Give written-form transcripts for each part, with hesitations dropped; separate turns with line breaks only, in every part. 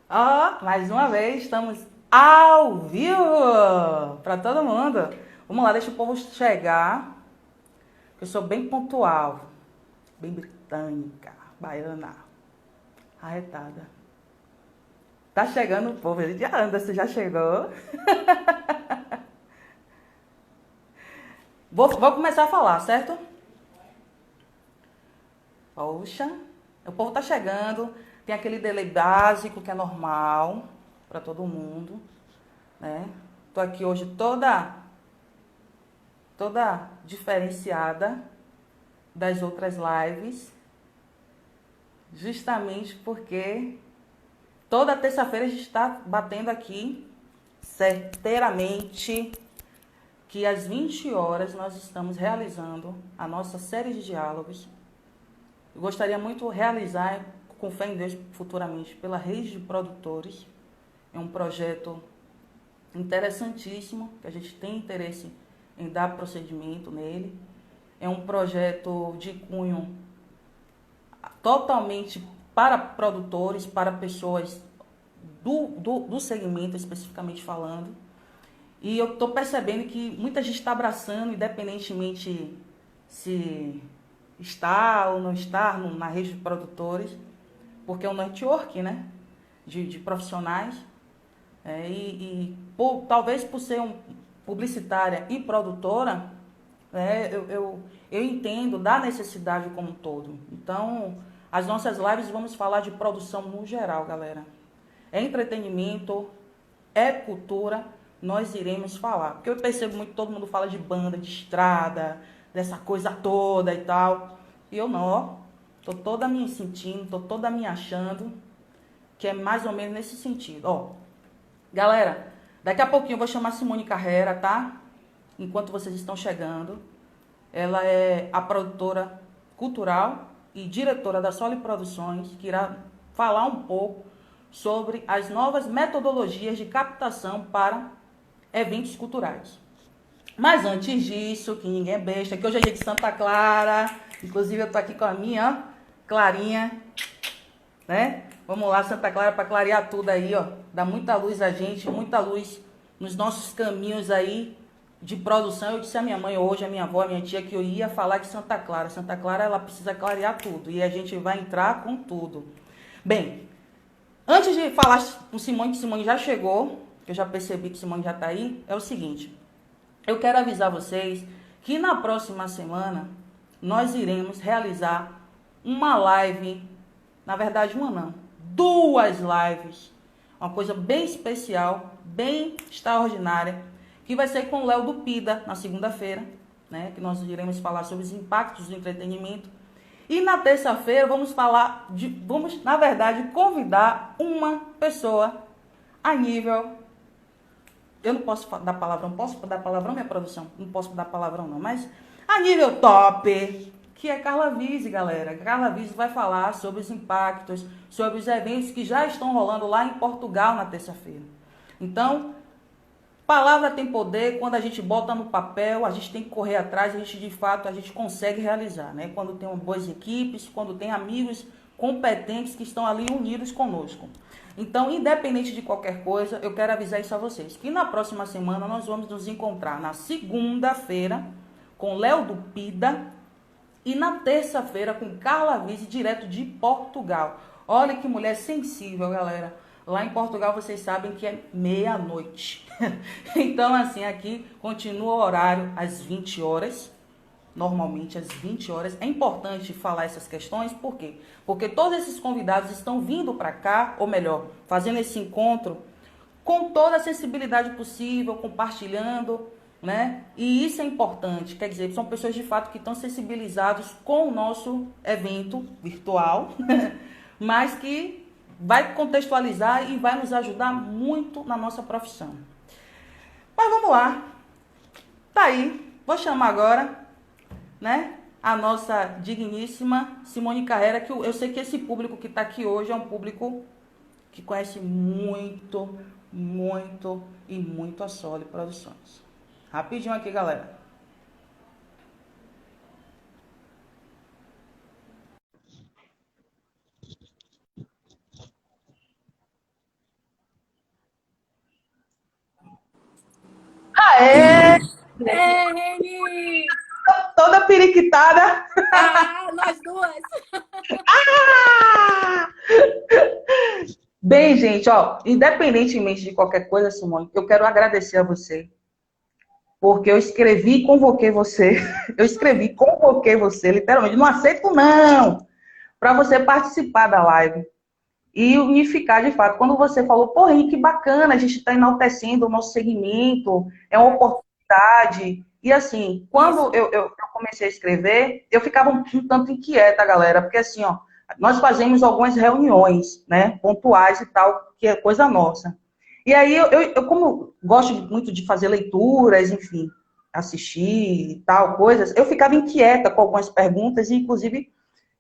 Mais uma vez estamos ao vivo para todo mundo. Vamos lá, deixa o povo chegar. Eu sou bem pontual, bem britânica, baiana, arretada. Tá chegando o povo, ele já anda, você já chegou. Vou começar a falar, certo? Poxa, o povo tá chegando. Tem aquele delay básico que é normal para todo mundo, né? Tô aqui hoje toda diferenciada das outras lives, justamente porque toda terça-feira a gente está batendo aqui certeiramente que às 20 horas nós estamos realizando a nossa série de diálogos. Eu gostaria muito de realizar, com fé em Deus, futuramente, pela rede de produtores. É um projeto interessantíssimo, que a gente tem interesse em dar procedimento nele. É um projeto de cunho totalmente para produtores, para pessoas do segmento especificamente falando. E eu estou percebendo que muita gente está abraçando, independentemente se está ou não está na rede de produtores, porque é um network, né, de profissionais. Talvez por ser publicitária e produtora, eu entendo da necessidade como um todo. Então, as nossas lives vamos falar de produção no geral, galera. É entretenimento, é cultura, nós iremos falar. Porque eu percebo muito que todo mundo fala de banda, de estrada, dessa coisa toda e tal. E eu não, ó. Tô toda me sentindo, tô toda me achando que é mais ou menos nesse sentido. Ó, galera, daqui a pouquinho eu vou chamar Simone Carreira, tá? Enquanto vocês estão chegando. Ela é a produtora cultural e diretora da Soli Produções, que irá falar um pouco sobre as novas metodologias de captação para eventos culturais. Mas antes disso, que ninguém é besta, que hoje é dia de Santa Clara, inclusive eu tô aqui com a minha Clarinha, né? Vamos lá, Santa Clara, para clarear tudo aí, ó. Dá muita luz a gente, muita luz nos nossos caminhos aí de produção. Eu disse a minha mãe hoje, a minha avó, a minha tia, que eu ia falar de Santa Clara. Santa Clara, ela precisa clarear tudo e a gente vai entrar com tudo. Bem, antes de falar com Simone, que Simone já chegou, que eu já percebi que Simone já está aí, é o seguinte. Eu quero avisar vocês que na próxima semana nós iremos realizar uma live, na verdade uma não, duas lives, uma coisa bem especial, bem extraordinária, que vai ser com o Léo do Pida na segunda-feira, né, que nós iremos falar sobre os impactos do entretenimento. E na terça-feira vamos, na verdade, convidar uma pessoa a nível. Eu não posso dar palavrão, posso dar palavrão, minha produção? Não posso dar palavrão, não, mas a nível top, que é Carla Vise, galera. Carla Vise vai falar sobre os impactos, sobre os eventos que já estão rolando lá em Portugal na terça-feira. Então, palavra tem poder, quando a gente bota no papel, a gente tem que correr atrás, a gente consegue realizar, né? Quando tem boas equipes, quando tem amigos competentes que estão ali unidos conosco. Então, independente de qualquer coisa, eu quero avisar isso a vocês, que na próxima semana nós vamos nos encontrar na segunda-feira com Léo do Pida e na terça-feira com Carla Vise, direto de Portugal. Olha que mulher sensível, galera. Lá em Portugal vocês sabem que é meia-noite. Então, assim, aqui continua o horário às 20 horas. Normalmente às 20 horas. É importante falar essas questões, por quê? Porque todos esses convidados estão vindo para cá, ou melhor, fazendo esse encontro com toda a sensibilidade possível, compartilhando, né? E isso é importante, quer dizer, são pessoas de fato que estão sensibilizados com o nosso evento virtual, mas que vai contextualizar e vai nos ajudar muito na nossa profissão. Mas vamos lá, tá aí, vou chamar agora, né, a nossa digníssima Simone Carreira, que eu sei que esse público que está aqui hoje é um público que conhece muito, muito e muito a Soli Produções. Rapidinho aqui, galera.
É, Reni!
Toda periquitada.
Ah, nós duas!
Ah! Bem, gente, ó, independentemente de qualquer coisa, Simone, eu quero agradecer a você, porque eu escrevi e convoquei você. Eu escrevi e convoquei você, literalmente. Não aceito, não! Para você participar da live e unificar de fato. Quando você falou, pô, Henrique, que bacana, a gente está enaltecendo o nosso segmento, é uma oportunidade. E assim, quando
Isso.
eu comecei a escrever, eu ficava um tanto inquieta, galera, porque assim, ó, nós fazemos algumas reuniões, né, pontuais e tal, que é coisa nossa. E aí, eu como gosto muito de fazer leituras, enfim, assistir e tal, coisas, eu ficava inquieta com algumas perguntas e, inclusive,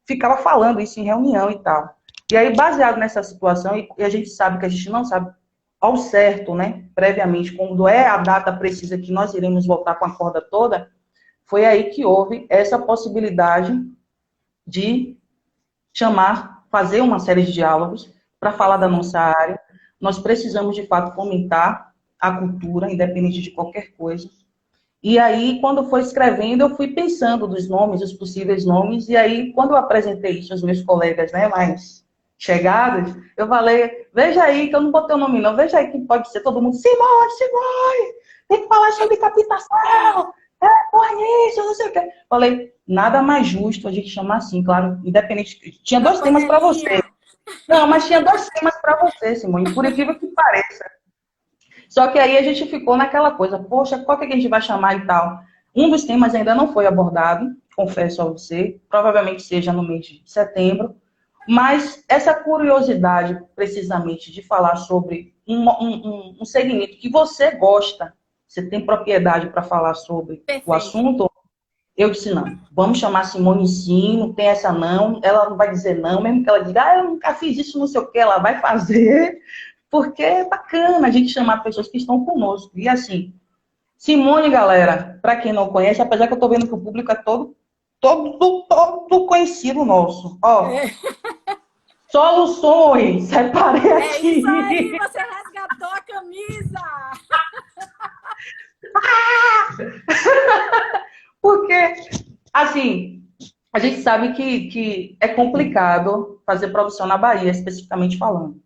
ficava falando isso em reunião e tal. E aí, baseado nessa situação, e a gente sabe que a gente não sabe ao certo, né, previamente, quando é a data precisa que nós iremos voltar com a corda toda, foi aí que houve essa possibilidade de chamar, fazer uma série de diálogos para falar da
Perfeito.
nossa área. Nós precisamos, de fato, fomentar a cultura, independente de qualquer coisa. E aí, quando foi escrevendo, eu fui pensando dos nomes, os possíveis nomes, e aí, quando eu apresentei isso aos meus colegas, né, mais chegados, eu falei, veja aí, que eu não botei o nome não, veja aí quem pode ser, todo mundo, Simone, Simone, tem que falar sobre captação, porra nisso, não sei o quê. Falei, nada mais justo a gente chamar assim, claro, independente, tinha
Na
dois temas para você.
panelinha.
Não, mas tinha dois temas para você, Simone, por incrível que pareça. Só que aí a gente ficou naquela coisa, poxa, qual que a gente vai chamar e tal? Um dos temas ainda não foi abordado, confesso a você, provavelmente seja no mês de setembro, mas essa curiosidade, precisamente, de falar sobre um segmento que você gosta, você tem propriedade para falar sobre o
Perfeito.
assunto, eu disse, não, vamos chamar Simone sim, não tem essa não, ela não vai dizer não, mesmo que ela diga, ah, eu nunca fiz isso, não sei o que, ela vai fazer, porque é bacana a gente chamar pessoas que estão conosco. E assim, Simone, galera, para quem não conhece, apesar que eu estou vendo que o público é todo conhecido nosso. Ó,
É,
soluções, separei
é isso aí,
aqui.
você resgatou a camisa!
Porque, assim, a gente sabe que é complicado fazer produção na Bahia, especificamente falando,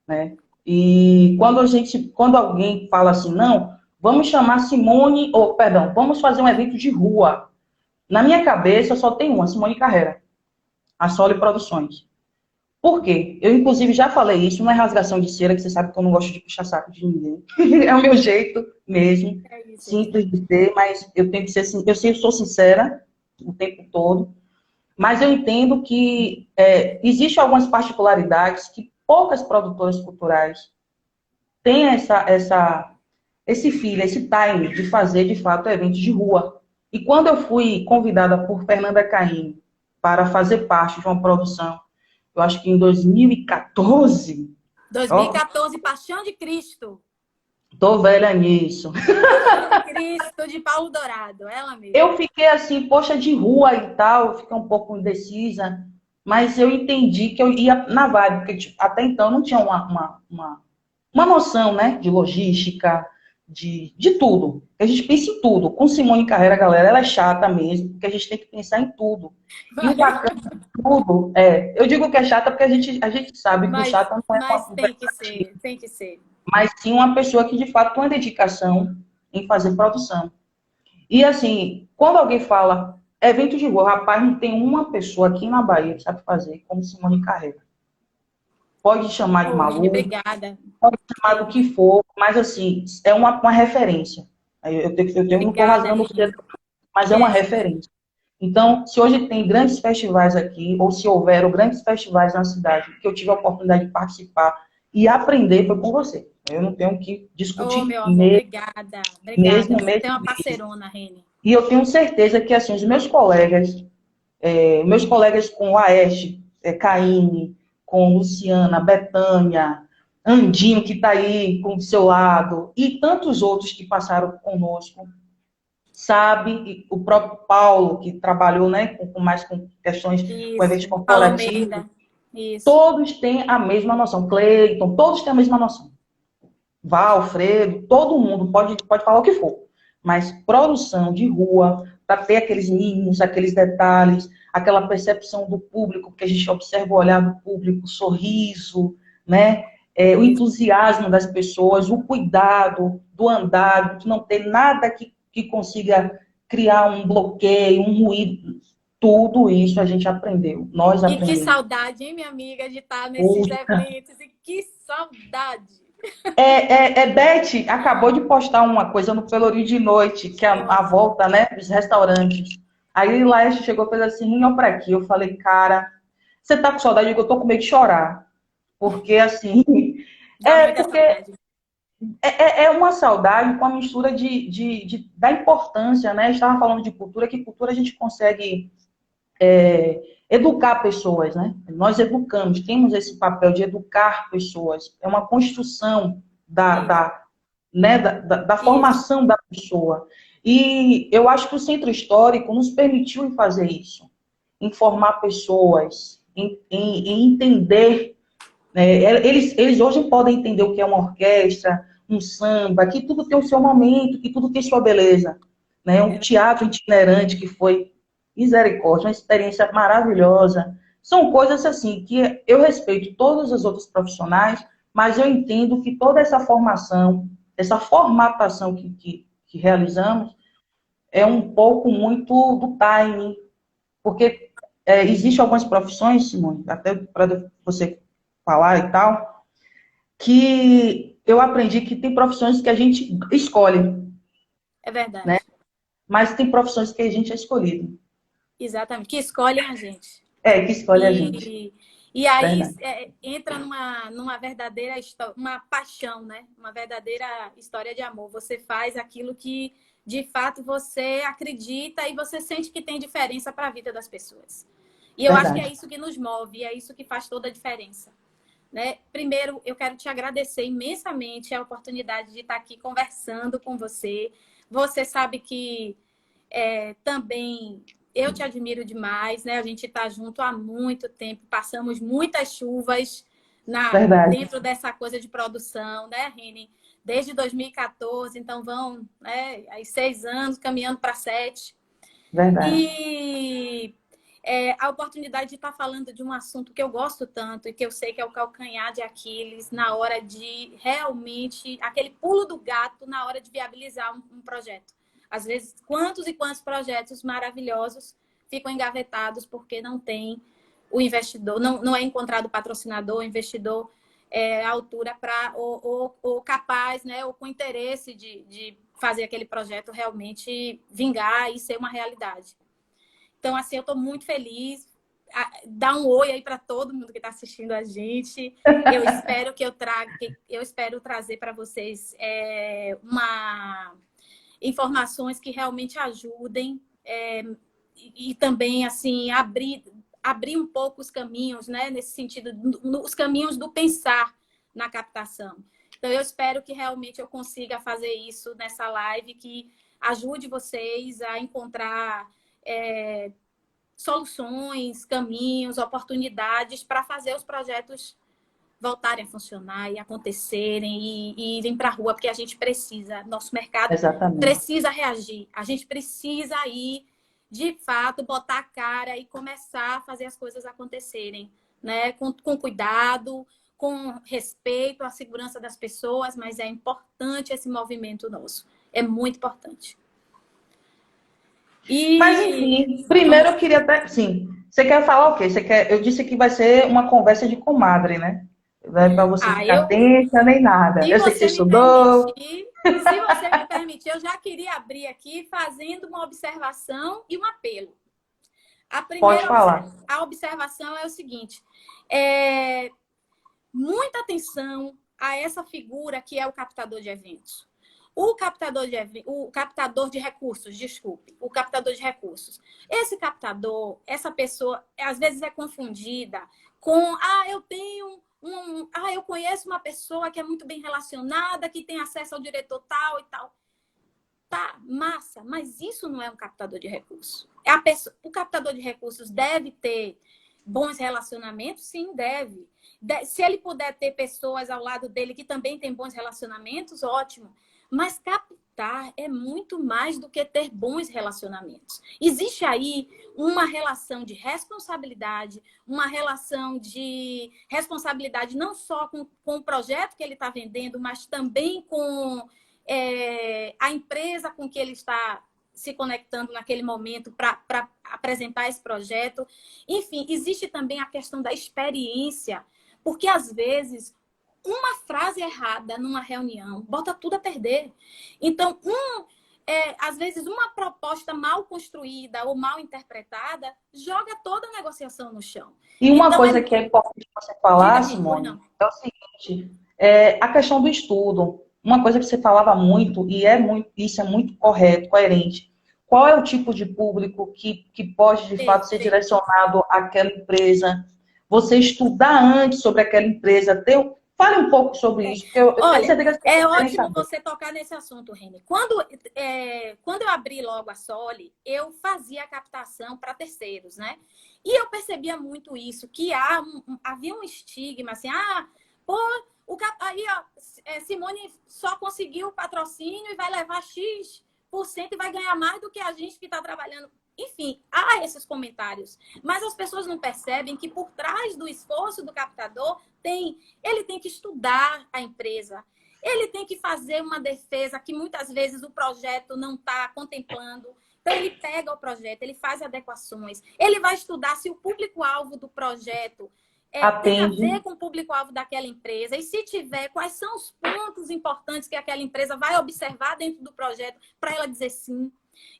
né? E quando alguém fala assim, não, vamos chamar Simone, ou perdão, vamos fazer um evento de rua. Na minha cabeça só tem uma, Simone Carreira, a Sole Produções. Por quê? Eu, inclusive, já falei isso, não é rasgação de cera, que você sabe que eu não gosto de puxar saco de ninguém. É o meu jeito mesmo,
É isso, é isso.
simples de ser, mas eu tenho que ser, eu sempre sou sincera o tempo todo. Mas eu entendo que existem algumas particularidades que poucas produtoras culturais têm esse feeling, esse time de fazer, de fato, eventos de rua. E quando eu fui convidada por Fernanda Caim para fazer parte de uma produção, eu acho que em 2014, ó,
2014, Paixão de Cristo.
tô velha nisso.
Paixão de Cristo, de Paulo Dourado, ela mesma.
Eu fiquei assim, poxa, de rua e tal, eu fiquei um pouco indecisa, mas eu entendi que eu ia na vibe, porque tipo, até então eu não tinha uma noção, né, de logística, de tudo. A gente pensa em tudo. Com Simone Carreira, galera, ela é chata mesmo, porque a gente tem que pensar em tudo. E o
Vai.
bacana de tudo eu digo que é chata porque a gente sabe que o chata não é
Mas
uma
tem que
pessoa,
ser, tem que ser.
mas sim uma pessoa que de fato tem uma dedicação em fazer produção. E assim, quando alguém fala evento de rua, rapaz, não tem uma pessoa aqui na Bahia que sabe fazer como Simone Carreira. Pode chamar de
Ô, Reni,
maluco,
obrigada.
pode chamar do
É,
que for, mas assim, é uma referência. Não estou
obrigada,
rasgando o cedo,
Reni.
mas é uma
É,
referência. Então, se hoje tem grandes festivais aqui, ou se houveram grandes festivais na cidade, que eu tive a oportunidade de participar e aprender, foi com você. Eu não tenho que
ô,
discutir
meu amor,
mesmo,
obrigada. Obrigada.
mesmo,
Você
mesmo.
tem uma parceirona, Reni.
E eu tenho certeza que assim, os meus colegas com o Aeste, Caine, com Luciana, Betânia, Andinho, que está aí com o seu lado, e tantos outros que passaram conosco, sabe, e o próprio Paulo, que trabalhou, né, mais com questões com eventos
Isso. Paulo
corporativos,
Almeida. Isso.
todos têm a mesma noção. Cleiton, todos têm a mesma noção. Val, Alfredo, todo mundo pode falar o que for. mas produção de rua, para ter aqueles mínimos, aqueles detalhes, aquela percepção do público, porque a gente observa o olhar do público, o sorriso, né? O entusiasmo das pessoas, o cuidado do andar, de não ter nada que consiga criar um bloqueio, um ruído. Tudo isso a gente aprendeu, nós
E que
aprendemos.
saudade, hein, minha amiga, de estar nesses eventos. E que saudade!
Beth acabou de postar uma coisa no Pelourinho de Noite, que é a volta, né, dos restaurantes. Aí Laeste chegou e fez assim, olha pra aqui. Eu falei, cara, você tá com saudade? Eu digo, eu tô com medo de chorar. Porque, assim,
Dá muita
porque
saudade.
é uma saudade com a mistura da importância, né? Estava falando de cultura, que cultura a gente consegue educar pessoas, né? Nós educamos, temos esse papel de educar pessoas. É uma construção
Isso.
Né, da
Isso.
formação da pessoa. E eu acho que o centro histórico nos permitiu fazer isso, informar pessoas, em entender. Né, eles hoje podem entender o que é uma orquestra, um samba, que tudo tem o seu momento, que tudo tem sua beleza. Né? Um teatro itinerante que foi misericórdia, uma experiência maravilhosa. São coisas assim que eu respeito todos os outros profissionais, mas eu entendo que toda essa formação, essa formatação que realizamos, é um pouco muito do timing, porque existem algumas profissões, Simone, até para você falar e tal, que eu aprendi que tem profissões que a gente escolhe,
É
né?
verdade.
Mas tem profissões que a gente é escolhido.
Exatamente. Que escolhem a gente.
Que escolhe a gente.
E aí
Verdade.
entra numa verdadeira uma paixão, né? Uma verdadeira história de amor. Você faz aquilo que de fato você acredita e você sente que tem diferença para a vida das pessoas. E eu acho que é
Verdade.
isso que nos move, é isso que faz toda a diferença. Né? Primeiro, eu quero te agradecer imensamente a oportunidade de estar aqui conversando com você. Você sabe que também eu te admiro demais, né? A gente está junto há muito tempo, passamos muitas chuvas
Verdade.
dentro dessa coisa de produção, né, Reni? Desde 2014, então vão, né, aí 6 anos, caminhando para 7.
Verdade.
E a oportunidade de estar falando de um assunto que eu gosto tanto e que eu sei que é o calcanhar de Aquiles na hora de realmente, aquele pulo do gato na hora de viabilizar um projeto. Às vezes, quantos e quantos projetos maravilhosos ficam engavetados porque não tem o investidor, não é encontrado o patrocinador, o investidor à altura ou capaz, né, ou com interesse de fazer aquele projeto realmente vingar e ser uma realidade. Então, assim, eu estou muito feliz. Dá um oi aí para todo mundo que está assistindo a gente. Eu espero eu espero trazer para vocês informações que realmente ajudem e também assim abrir um pouco os caminhos, né? Nesse sentido, os caminhos do pensar na captação. Então, eu espero que realmente eu consiga fazer isso nessa live, que ajude vocês a encontrar soluções, caminhos, oportunidades para fazer os projetos voltarem a funcionar e acontecerem e irem para a rua, porque a gente precisa, nosso mercado
Exatamente.
precisa reagir, a gente precisa ir, de fato, botar a cara e começar a fazer as coisas acontecerem, né? Com cuidado, com respeito à segurança das pessoas, mas é importante esse movimento nosso, é muito importante.
Mas,
E
enfim, primeiro eu queria até. Sim. Você quer falar o quê? Eu disse que vai ser uma conversa de comadre, né? Não é para você ficar
eu
tensa nem nada.
Se
Eu sei que você
você me
estudou.
permitir, se você me permitir, eu já queria abrir aqui fazendo uma observação e um apelo. A
Pode
primeira
falar.
a observação é o seguinte: muita atenção a essa figura que é o captador de eventos. O captador de recursos, desculpe, o captador de recursos. Esse captador, essa pessoa, às vezes é confundida com, eu conheço uma pessoa que é muito bem relacionada, que tem acesso ao diretor tal e tal. Tá, massa, mas isso não é um captador de recursos. O captador de recursos deve ter bons relacionamentos? Sim, deve. Se ele puder ter pessoas ao lado dele que também têm bons relacionamentos, ótimo. Mas captar é muito mais do que ter bons relacionamentos. Existe aí uma relação de responsabilidade, uma relação de responsabilidade não só com o projeto que ele está vendendo, mas também com a empresa com que ele está se conectando naquele momento para apresentar esse projeto. Enfim, existe também a questão da experiência, porque às vezes uma frase errada numa reunião bota tudo a perder. Então, às vezes, uma proposta mal construída ou mal interpretada joga toda a negociação no chão.
E uma
Então,
coisa que é importante você falar, Simone, é o seguinte, a questão do estudo. Uma coisa que você falava muito, e isso é muito correto, coerente. Qual é o tipo de público que pode, de fato, ser direcionado àquela empresa? Você estudar antes sobre aquela empresa, fale um pouco sobre isso, porque eu
Olha, é ótimo
saber.
você tocar nesse assunto, Reni. Quando eu abri logo a Soli, eu fazia a captação para terceiros, né? E eu percebia muito isso, que havia um estigma, assim, pô, aí, ó, Simone só conseguiu o patrocínio e vai levar X% e vai ganhar mais do que a gente que está trabalhando. Enfim, há esses comentários. Mas as pessoas não percebem que por trás do esforço do captador, ele tem que estudar a empresa. Ele tem que fazer uma defesa que muitas vezes o projeto não está contemplando. Então, ele pega o projeto, ele faz adequações. Ele vai estudar se o público-alvo do projeto tem a ver com o público-alvo daquela empresa. E se tiver, quais são os pontos importantes que aquela empresa vai observar dentro do projeto para ela dizer sim.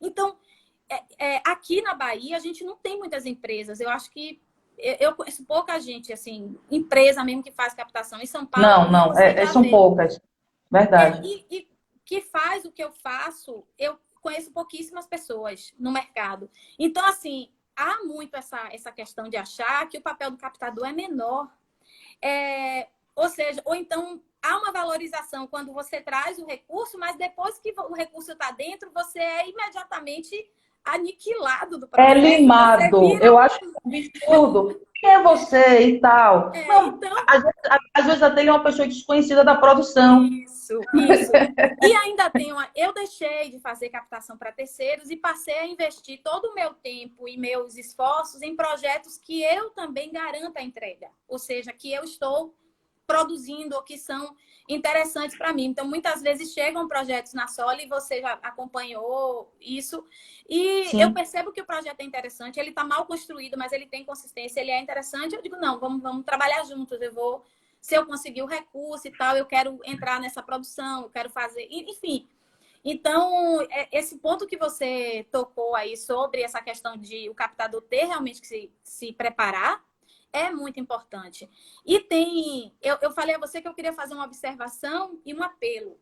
Então, aqui na Bahia, a gente não tem muitas empresas. Eu acho que eu conheço pouca gente, assim, empresa mesmo que faz captação. Em São Paulo,
Não, são poucas. Verdade.
E que faz o que eu faço, eu conheço pouquíssimas pessoas no mercado. Então, assim, há muito essa questão de achar que o papel do captador é menor. Ou seja, ou então há uma valorização quando você traz o recurso, mas depois que o recurso está dentro, você é imediatamente aniquilado do processo.
Limado. Eu acho que é um absurdo. Quem é você e tal? Não,
então...
às vezes até ele é uma pessoa desconhecida da produção.
Isso. E ainda eu deixei de fazer captação para terceiros e passei a investir todo o meu tempo e meus esforços em projetos que eu também garanto a entrega. Ou seja, que eu estou produzindo ou que são interessantes para mim. Então, muitas vezes chegam projetos na Soli e você já acompanhou isso. E eu percebo que o projeto é interessante, ele está mal construído, mas ele tem consistência, ele é interessante. Eu digo, não, vamos trabalhar juntos. Se eu conseguir o recurso e tal, eu quero entrar nessa produção, eu quero fazer... Enfim, então, esse ponto que você tocou aí sobre essa questão de o captador ter realmente que se preparar, é muito importante. E eu falei a você que eu queria fazer uma observação e um apelo.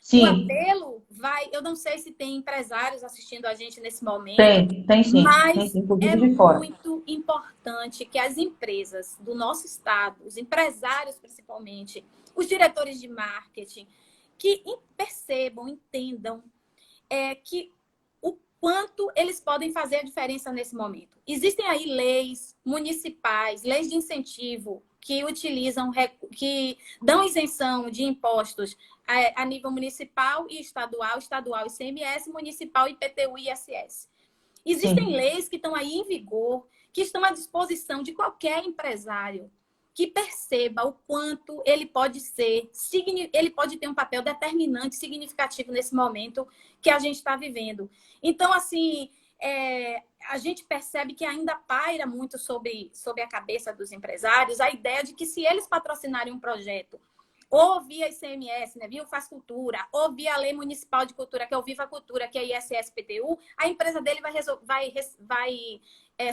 Sim.
O apelo eu não sei se tem empresários assistindo a gente nesse momento.
Tem sim.
Mas
tem,
é
de fora.
muito importante que as empresas do nosso estado, os empresários principalmente, os diretores de marketing, que percebam, entendam que quanto eles podem fazer a diferença nesse momento. Existem aí leis municipais, leis de incentivo que dão isenção de impostos a nível municipal e estadual ICMS, municipal IPTU e ISS. Existem leis que estão aí em vigor, que estão à disposição de qualquer empresário que perceba o quanto ele pode ter um papel determinante, significativo nesse momento que a gente está vivendo. Então, assim, a gente percebe que ainda paira muito sobre a cabeça dos empresários a ideia de que se eles patrocinarem um projeto, ou via ICMS, né, via o Faz Cultura, ou via a Lei Municipal de Cultura, que é o Viva Cultura, que é a ISS-PTU, a empresa dele vai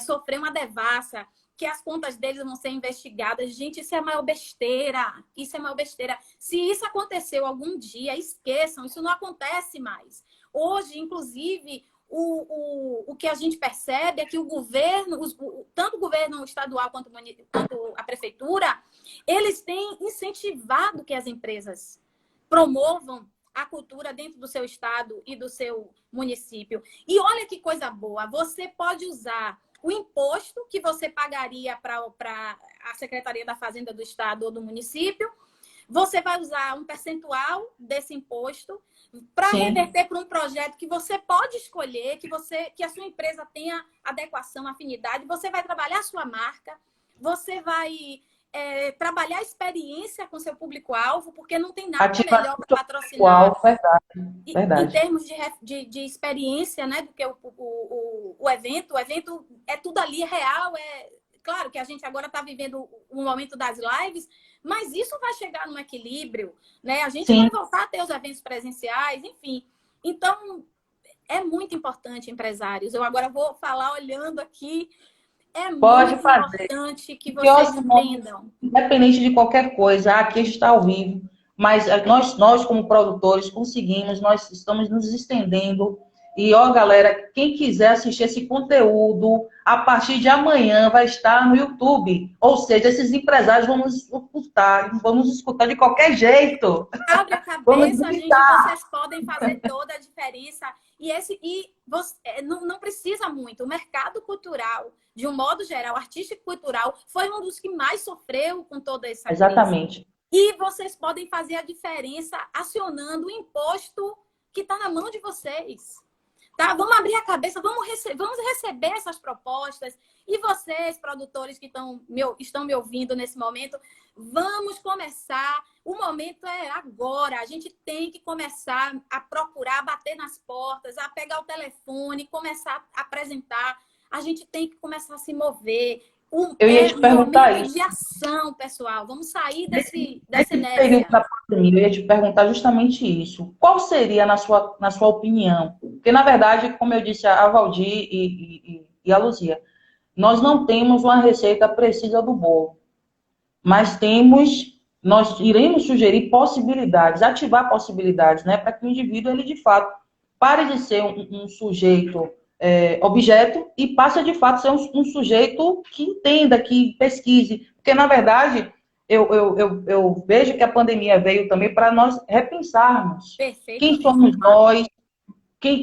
sofrer uma devassa, que as contas deles vão ser investigadas. Gente, isso é a maior besteira. Isso é a maior besteira. Se isso aconteceu algum dia, esqueçam, isso não acontece mais. Hoje, inclusive, o que a gente percebe é que o governo, tanto o governo estadual quanto a prefeitura, eles têm incentivado que as empresas promovam a cultura dentro do seu estado e do seu município. E olha que coisa boa, você pode usar o imposto que você pagaria para a Secretaria da Fazenda do Estado ou do município, Você vai usar um percentual desse imposto para
Sim.
reverter para um projeto que você pode escolher, que a sua empresa tenha adequação, afinidade. Você vai trabalhar a sua marca, você vai trabalhar a experiência com seu público-alvo, porque não tem nada melhor para patrocinar
Verdade,
em
verdade.
termos de experiência, né, do que o evento. O evento é tudo ali real. Claro que a gente agora está vivendo o momento das lives, mas isso vai chegar num equilíbrio, né? A gente
Sim,
vai voltar a ter os eventos presenciais, enfim. Então, é muito importante, empresários. Eu agora vou falar olhando aqui. É
pode
muito
fazer.
importante que
Que
vocês
osmose,
entendam.
independente de qualquer coisa, aqui está ao vivo, mas nós como produtores conseguimos, nós estamos nos estendendo. E ó, galera, quem quiser assistir esse conteúdo, a partir de amanhã vai estar no YouTube. Ou seja, esses empresários vamos escutar de qualquer jeito.
Abre a
Vamos
cabeça, gente,
gritar.
vocês podem fazer toda a diferença. Não precisa muito. O mercado cultural, de um modo geral, artístico e cultural, foi um dos que mais sofreu com toda essa crise.
Exatamente.
E vocês podem fazer a diferença acionando o imposto que está na mão de vocês. Tá? Vamos abrir a cabeça, vamos receber essas propostas. E vocês, produtores que estão me ouvindo nesse momento, vamos começar. O momento é agora. A gente tem que começar a procurar, a bater nas portas, a pegar o telefone, começar a apresentar. A gente tem que começar a se mover.
Eu ia
É
te
um
perguntar
momento
isso.
de ação, pessoal. Vamos sair dessa
Nesse período
inércia.
da pandemia, eu ia te perguntar justamente isso. Qual seria, na sua opinião? Porque, na verdade, como eu disse a Valdir e a Luzia, nós não temos uma receita precisa do bolo, mas nós iremos sugerir possibilidades, ativar possibilidades, né, para que o indivíduo, ele de fato, pare de ser um sujeito objeto e passe a de fato ser um sujeito que entenda, que pesquise. Porque, na verdade, eu vejo que a pandemia veio também para nós repensarmos quem
Perfeitamente.
somos nós,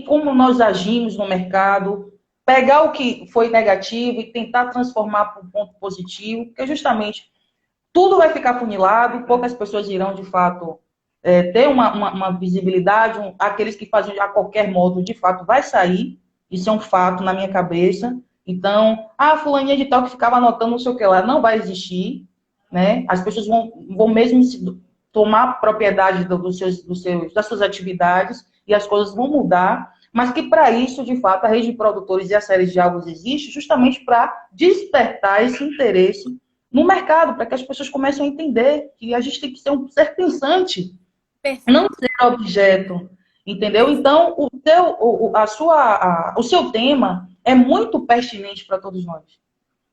como nós agimos no mercado, pegar o que foi negativo e tentar transformar para um ponto positivo, porque justamente tudo vai ficar funilado, poucas pessoas irão, de fato, ter uma visibilidade, aqueles que fazem a qualquer modo, de fato, vai sair, isso é um fato na minha cabeça. Então, a fulaninha de tal que ficava anotando não sei o que lá, não vai existir, né? As pessoas vão mesmo tomar propriedade das suas atividades e as coisas vão mudar, mas que para isso, de fato, a rede de produtores e a série de jogos existe justamente para despertar esse interesse no mercado, para que as pessoas comecem a entender que a gente tem que ser um ser pensante, não
Perfeito.
ser objeto, entendeu? Então, o seu tema é muito pertinente para todos nós.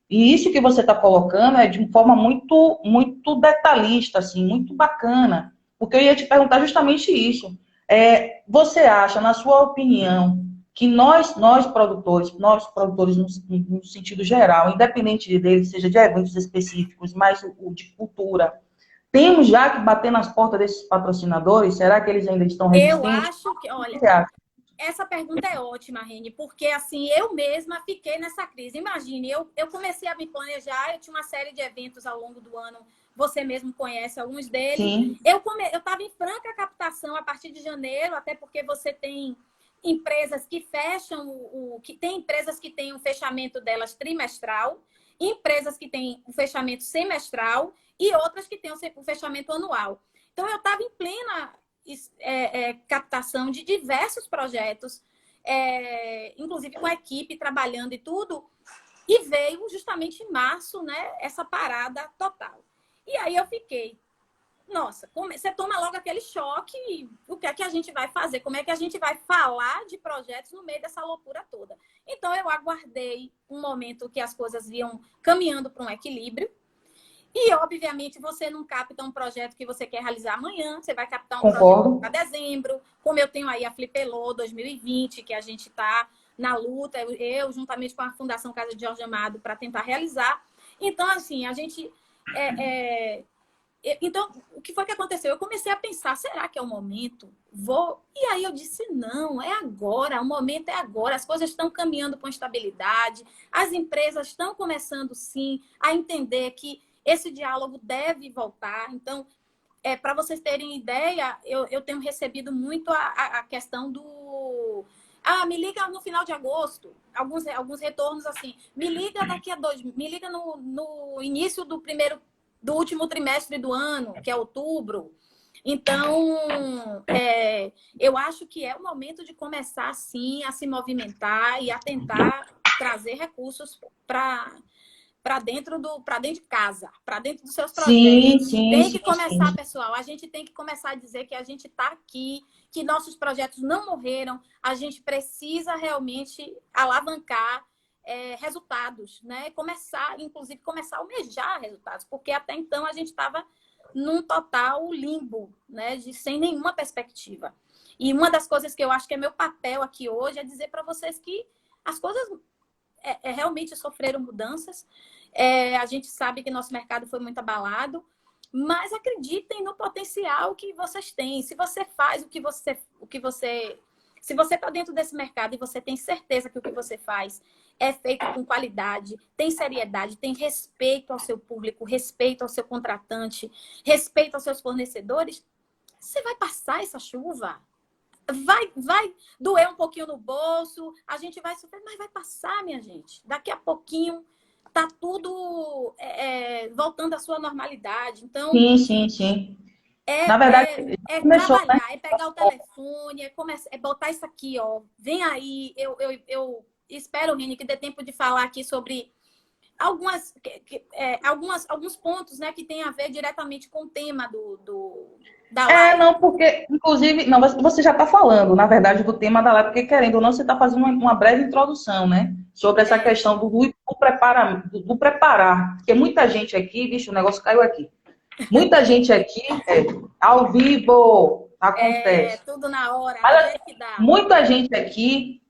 E isso que você está colocando é de uma forma muito, muito detalhista, assim, muito bacana. Porque eu ia te perguntar justamente isso. Você acha, na sua opinião, que nós produtores no sentido geral, independente dele, seja de eventos específicos, mas o de cultura, temos já que bater nas portas desses patrocinadores? Será que eles ainda estão
Eu
resistentes?
acho que,
O que
olha,
você acha?
essa pergunta é ótima, Reni, porque assim, eu mesma fiquei nessa crise. Imagine, eu comecei a me planejar, eu tinha uma série de eventos ao longo do ano, você mesmo conhece alguns deles.
Sim,
Eu estava em franca captação a partir de janeiro, até porque você tem empresas que fecham que tem empresas que têm o fechamento delas trimestral, empresas que têm o fechamento semestral e outras que têm o fechamento anual. Então, eu estava em plena captação de diversos projetos, inclusive com a equipe trabalhando e tudo, e veio justamente em março, né, essa parada total. E aí eu fiquei, nossa, você toma logo aquele choque, o que é que a gente vai fazer? Como é que a gente vai falar de projetos no meio dessa loucura toda? Então eu aguardei um momento que as coisas iam caminhando para um equilíbrio. E, obviamente, você não capta um projeto que você quer realizar amanhã, você vai captar um projeto
concordo.
para dezembro, como eu tenho aí a Flipelô 2020, que a gente está na luta, eu juntamente com a Fundação Casa de Jorge Amado, para tentar realizar. Então, assim, a gente... Então, o que foi que aconteceu? Eu comecei a pensar, será que é o momento? Vou. E aí eu disse, não, é agora, o momento é agora, as coisas estão caminhando com estabilidade, as empresas estão começando, sim, a entender que esse diálogo deve voltar. Então, Para vocês terem ideia, eu tenho recebido muito a questão do... Ah, me liga no final de agosto. Alguns retornos assim. Me liga daqui a me liga no início do último trimestre do ano, que é outubro. Então, eu acho que é o momento de começar, sim, a se movimentar e a tentar trazer recursos para dentro de casa, para dentro dos seus
Sim,
projetos.
sim,
Tem que
sim, sim.
começar, pessoal, a gente tem que começar a dizer que a gente está aqui, que nossos projetos não morreram, a gente precisa realmente alavancar resultados, né? Inclusive, começar a almejar resultados, porque até então a gente estava num total limbo, né? Sem nenhuma perspectiva. E uma das coisas que eu acho que é meu papel aqui hoje é dizer para vocês que as coisas realmente sofreram mudanças. A gente sabe que nosso mercado foi muito abalado, mas acreditem no potencial que vocês têm. Se você faz se você está dentro desse mercado e você tem certeza que o que você faz é feito com qualidade, tem seriedade, tem respeito ao seu público, respeito ao seu contratante, respeito aos seus fornecedores, você vai passar essa chuva. Vai doer um pouquinho no bolso, a gente vai sofrer, mas vai passar, minha gente. Daqui a pouquinho tá tudo voltando à sua normalidade. Então,
Sim, sim, sim.
é,
Na verdade, começou, né?
trabalhar, é pegar o telefone, é botar isso aqui, ó. Vem aí, eu espero, Rini, que dê tempo de falar aqui sobre alguns pontos, né, que tem a ver diretamente com o tema da
Não,
live.
porque, inclusive, não, você já está falando, na verdade, do tema da live, porque querendo ou não, você está fazendo uma breve introdução, né? Sobre essa questão do preparar. Porque muita gente aqui, bicho, o negócio caiu aqui. Muita gente aqui, ao vivo, acontece.
Tudo na hora, do
Mas, assim,
jeito que dá.
muita gente aqui,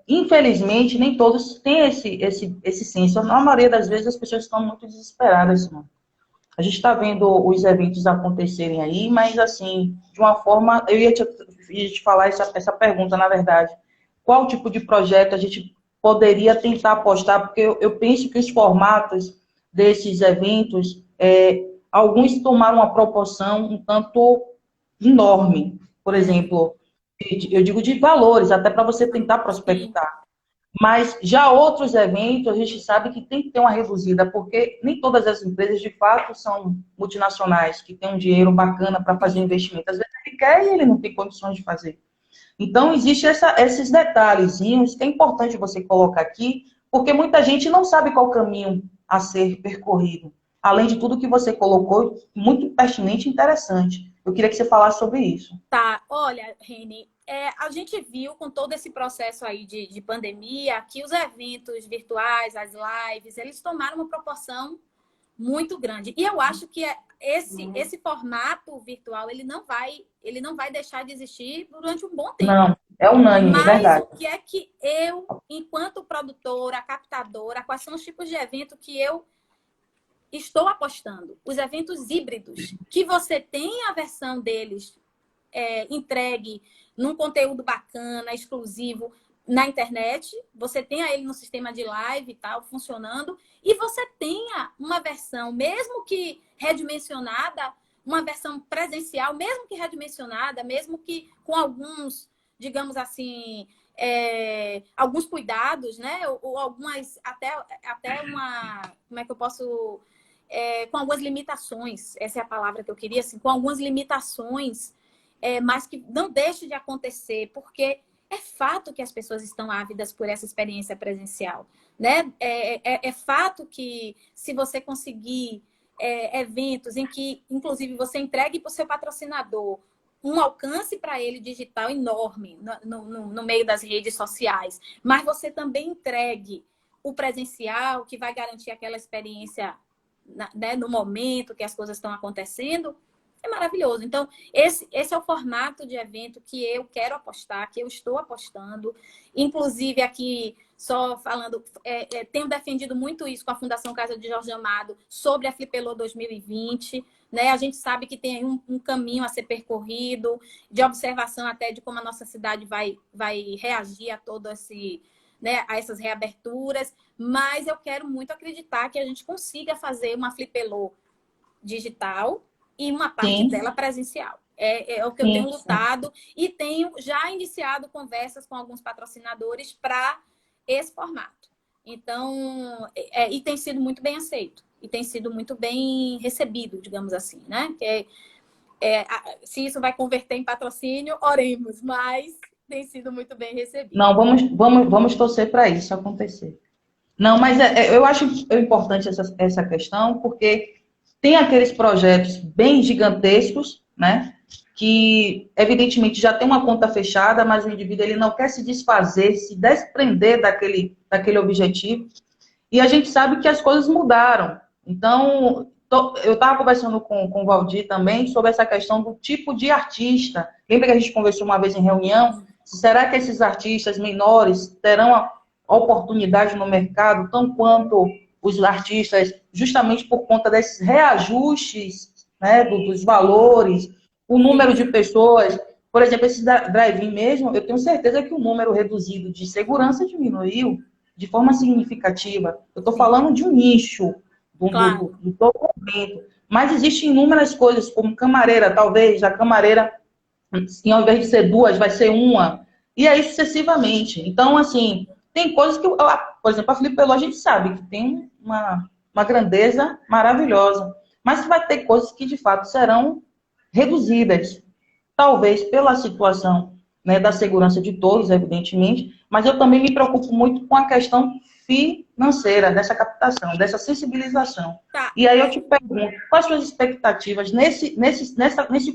infelizmente, nem todos têm esse senso. Na maioria das vezes, as pessoas estão muito desesperadas, mano. A gente está vendo os eventos acontecerem aí, mas assim, de uma forma, eu ia te falar essa pergunta, na verdade. Qual tipo de projeto a gente poderia tentar apostar? Porque eu penso que os formatos desses eventos, alguns tomaram uma proporção um tanto enorme. Por exemplo, eu digo de valores, até para você tentar
Sim.
prospectar. Mas já outros eventos, a gente sabe que tem que ter uma reduzida, porque nem todas as empresas, de fato, são multinacionais, que têm um dinheiro bacana para fazer
Sim.
investimento. Às vezes ele quer e ele não tem condições de fazer. Então, existem esses detalhezinhos que é importante você colocar aqui, porque muita gente não sabe qual caminho a ser percorrido. Além de tudo que você colocou, muito pertinente e interessante. Eu queria que você falasse sobre isso.
Tá, olha, Reni, a gente viu com todo esse processo aí de pandemia que os eventos virtuais, as lives, eles tomaram uma proporção muito grande. E eu acho que esse formato virtual, ele não vai deixar de existir durante um bom tempo.
Não, é unânime,
Mas
verdade.
o que é que eu, enquanto produtora, captadora, quais são os tipos de evento que eu estou apostando? Os eventos híbridos, que você tem a versão deles entregue num conteúdo bacana, exclusivo na internet, você tenha ele no sistema de live e tal, funcionando, e você tenha uma versão, mesmo que redimensionada, uma versão presencial, mesmo que redimensionada, mesmo que com alguns, digamos assim, alguns cuidados, né? Ou algumas, até uma, como é que eu posso... com algumas limitações, essa é a palavra que eu queria, assim, com algumas limitações, mas que não deixe de acontecer, porque é fato que as pessoas estão ávidas por essa experiência presencial, né? É fato que se você conseguir eventos em que, inclusive, você entregue para o seu patrocinador um alcance para ele digital enorme no meio das redes sociais, mas você também entregue o presencial, que vai garantir aquela experiência, né, no momento que as coisas estão acontecendo, é maravilhoso. Então, esse é o formato de evento que eu quero apostar, que eu estou apostando. Inclusive, aqui, só falando, tenho defendido muito isso com a Fundação Casa de Jorge Amado sobre a Flipelô 2020. Né? A gente sabe que tem um caminho a ser percorrido, de observação até de como a nossa cidade vai reagir a todo esse... Né, a essas reaberturas, mas eu quero muito acreditar que a gente consiga fazer uma Flipelô digital, e uma parte
Sim,
dela presencial. É o que eu tenho
sim, sim.
lutado e tenho já iniciado conversas com alguns patrocinadores para esse formato. Então, e tem sido muito bem aceito. E tem sido muito bem recebido, digamos assim, né? Se isso vai converter em patrocínio, oremos, mas tem sido muito bem recebido.
Não, vamos torcer para isso acontecer. Não, mas eu acho importante essa questão, porque tem aqueles projetos bem gigantescos, né? Que, evidentemente, já tem uma conta fechada, mas o indivíduo ele não quer se desfazer, se desprender daquele objetivo. E a gente sabe que as coisas mudaram. Então, eu estava conversando com o Valdir também sobre essa questão do tipo de artista. Lembra que a gente conversou uma vez em reunião? Será que esses artistas menores terão a oportunidade no mercado, tão quanto os artistas, justamente por conta desses reajustes, né, dos valores, o número de pessoas? Por exemplo, esse drive-in mesmo, eu tenho certeza que o número reduzido de segurança diminuiu de forma significativa. Eu estou falando de um nicho,
Claro.
do documento. Mas existem inúmeras coisas, como camareira, talvez a camareira, ao invés de ser duas, vai ser uma. E aí sucessivamente. Então, assim, tem coisas que, por exemplo, a Felipe Pelô, a gente sabe que tem uma grandeza maravilhosa. Mas vai ter coisas que, de fato, serão reduzidas. Talvez pela situação, né, da segurança de todos, evidentemente, mas eu também me preocupo muito com a questão financeira dessa captação, dessa sensibilização.
Tá.
E aí eu te pergunto, quais suas expectativas nesse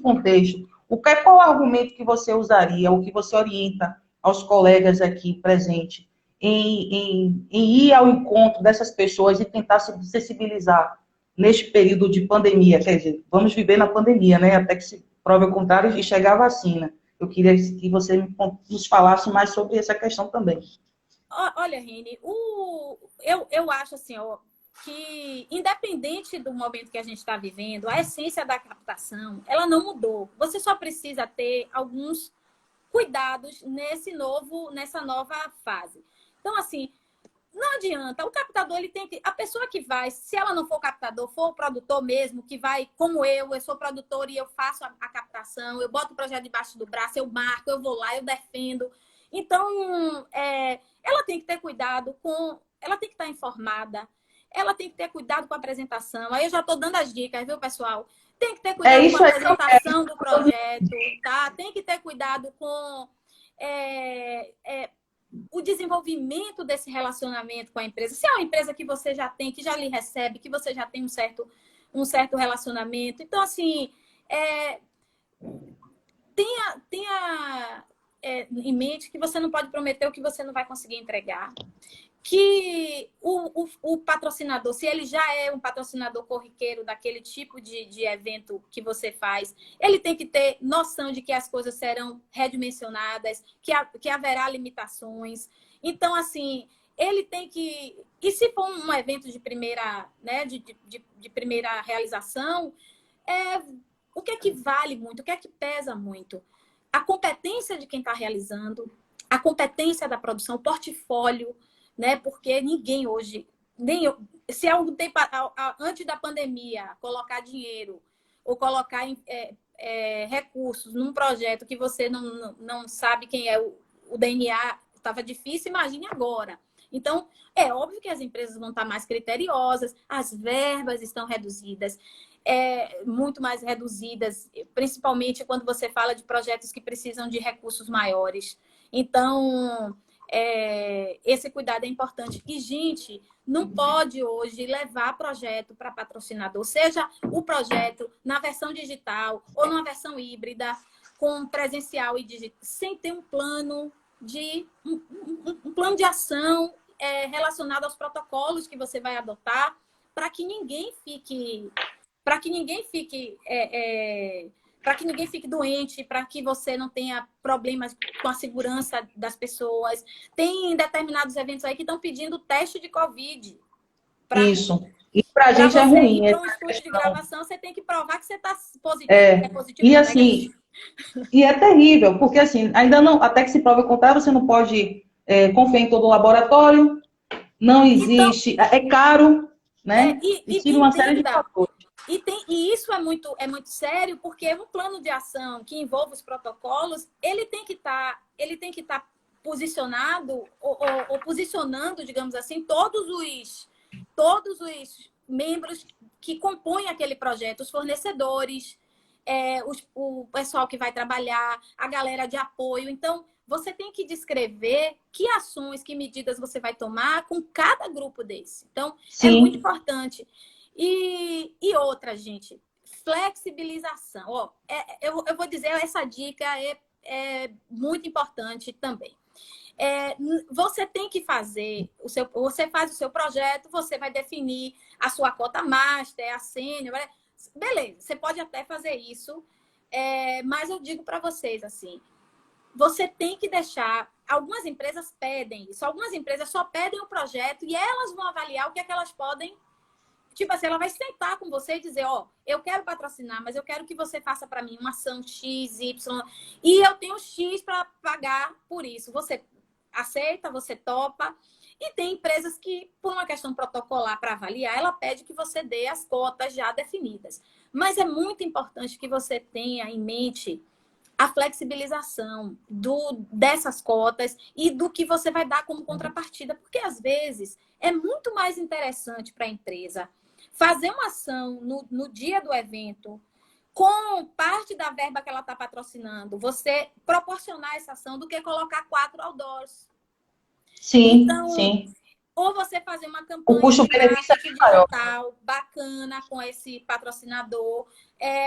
contexto? Qual o argumento que você usaria, ou que você orienta aos colegas aqui presentes em ir ao encontro dessas pessoas e tentar se sensibilizar neste período de pandemia? Quer dizer, vamos viver na pandemia, né? Até que se prove o contrário e chegar a vacina. Eu queria que você nos falasse mais sobre essa questão também.
Olha, Reni, eu acho assim, ó, que independente do momento que a gente está vivendo, a essência da captação, ela não mudou. Você só precisa ter alguns cuidados nessa nova fase. Então, assim, não adianta. O captador, ele tem que... A pessoa que vai, se ela não for captador, for o produtor mesmo, que vai, como eu sou produtor e eu faço a captação, eu boto o projeto debaixo do braço, eu marco, eu vou lá, eu defendo. Então, ela tem que ter cuidado com... Ela tem que estar informada, ela tem que ter cuidado com a apresentação. Aí eu já estou dando as dicas, viu, pessoal? Tem que ter cuidado com a apresentação do projeto, tá? Tem que ter cuidado com o desenvolvimento desse relacionamento com a empresa. Se é uma empresa que você já tem, que já lhe recebe, que você já tem um certo relacionamento. Então, assim, tenha em mente que você não pode prometer o que você não vai conseguir entregar. Que o patrocinador, se ele já é um patrocinador corriqueiro daquele tipo de evento que você faz, ele tem que ter noção de que as coisas serão redimensionadas, que haverá limitações. Então, assim, ele tem que... E se for um evento de primeira, né, de primeira realização, o que é que vale muito, o que é que pesa muito? A competência de quem está realizando, a competência da produção, o portfólio, né? Porque ninguém hoje, nem eu, se há algum tempo antes da pandemia, colocar dinheiro ou colocar recursos num projeto que você não sabe quem é o DNA, estava difícil, imagine agora. Então, é óbvio que as empresas vão estar mais criteriosas, as verbas estão reduzidas, muito mais reduzidas, principalmente quando você fala de projetos que precisam de recursos maiores. Então, esse cuidado é importante. E, gente, não pode hoje levar projeto para patrocinador, seja o projeto na versão digital ou numa versão híbrida, com presencial e digital, sem ter um plano um plano de ação relacionado aos protocolos que você vai adotar, para que ninguém fique doente, para que você não tenha problemas com a segurança das pessoas. Tem determinados eventos aí que estão pedindo teste de Covid.
Isso. E para a gente é ruim.
Para um estúdio de gravação, você tem que provar que você está positivo.
É
positivo
e assim, e é terrível, porque assim, ainda não, até que se prove o contrário, você não pode confiar em todo o laboratório, não existe, é caro, né? E tira uma série de fatores.
E isso é muito sério, porque um plano de ação que envolve os protocolos, ele tem que estar posicionado ou posicionando, digamos assim, todos os membros que compõem aquele projeto, os fornecedores, o pessoal que vai trabalhar, a galera de apoio. Então, você tem que descrever que ações, que medidas você vai tomar com cada grupo desse. Então, é muito importante. E outra, gente, flexibilização. Ó, eu vou dizer, essa dica é muito importante também. Você tem que fazer você faz o seu projeto, você vai definir a sua cota master, a sênior, beleza, você pode até fazer isso, mas eu digo para vocês assim, você tem que deixar. Algumas empresas pedem isso, algumas empresas só pedem o projeto e elas vão avaliar o que é que elas podem. Tipo assim, ela vai sentar com você e dizer, ó, eu quero patrocinar, mas eu quero que você faça para mim uma ação X, Y, e eu tenho X para pagar por isso. Você aceita, você topa. E tem empresas que, por uma questão protocolar para avaliar, ela pede que você dê as cotas já definidas. Mas é muito importante que você tenha em mente a flexibilização dessas cotas e do que você vai dar como contrapartida. Porque, às vezes, é muito mais interessante para a empresa fazer uma ação no dia do evento, com parte da verba que ela está patrocinando, você proporcionar essa ação do que colocar 4 outdoors.
Sim,
então,
sim.
Ou você fazer uma
O
campanha de
custo-benefício
marketing
é maior.
digital bacana com esse patrocinador.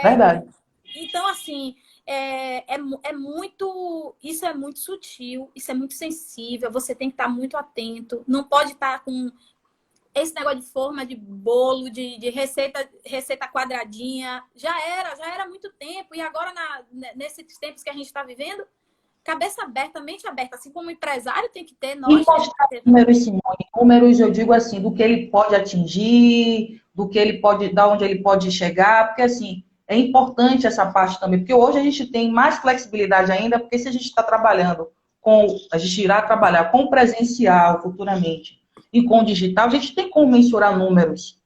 Verdade.
Então, assim, isso é muito sutil, isso é muito sensível, você tem que estar muito atento, não pode estar com esse negócio de forma de bolo, de receita quadradinha. Já era há muito tempo, e agora, nesses tempos que a gente está vivendo, cabeça aberta, mente aberta, assim como o empresário tem que ter,
E
nós temos
mostrar
que ter também.
números, Simone. Números, eu digo assim, do que ele pode atingir, do que ele pode, da onde ele pode chegar, porque assim, é importante essa parte também, porque hoje a gente tem mais flexibilidade ainda, porque se a gente está trabalhando a gente irá trabalhar com presencial futuramente e com digital, a gente tem como mensurar números.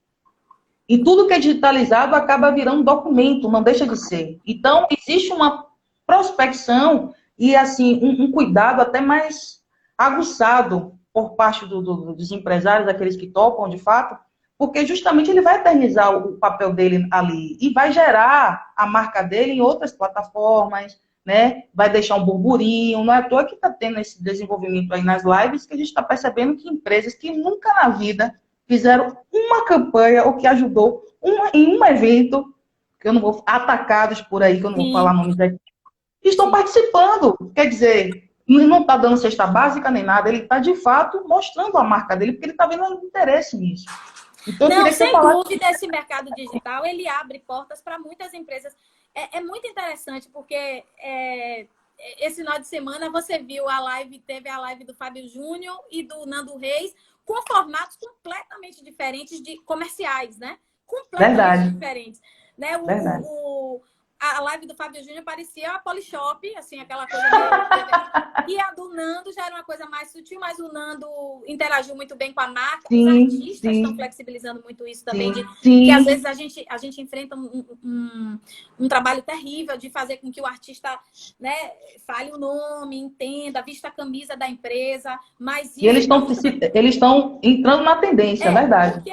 E tudo que é digitalizado acaba virando documento, não deixa de ser. Então, existe uma prospecção e, assim, um cuidado até mais aguçado por parte dos empresários, daqueles que topam, de fato, porque justamente ele vai eternizar o papel dele ali e vai gerar a marca dele em outras plataformas, né? Vai deixar um burburinho. Não é à toa que está tendo esse desenvolvimento aí nas lives, que a gente está percebendo que empresas que nunca na vida fizeram uma campanha ou que ajudou em um evento, que eu não vou, atacados por aí, que eu não vou falar nomes aqui, estão participando. Quer dizer, não está dando cesta básica nem nada, ele está de fato mostrando a marca dele, porque ele está vendo interesse nisso. Então,
não, sem dúvida, esse mercado digital, ele abre portas para muitas empresas. É muito interessante, porque esse final de semana você viu teve a live do Fábio Júnior e do Nando Reis, com formatos completamente diferentes de comerciais, né? Completamente diferentes. Né?
Verdade.
A live do Fábio Júnior parecia a Polishop, assim, aquela coisa meio... E a do Nando já era uma coisa mais sutil, mas o Nando interagiu muito bem com a marca. Os artistas estão flexibilizando muito isso também, que às vezes a gente enfrenta um trabalho terrível de fazer com que o artista, né, fale o nome, entenda, vista a camisa da empresa, mas isso...
E eles estão entrando na tendência, é verdade.
Porque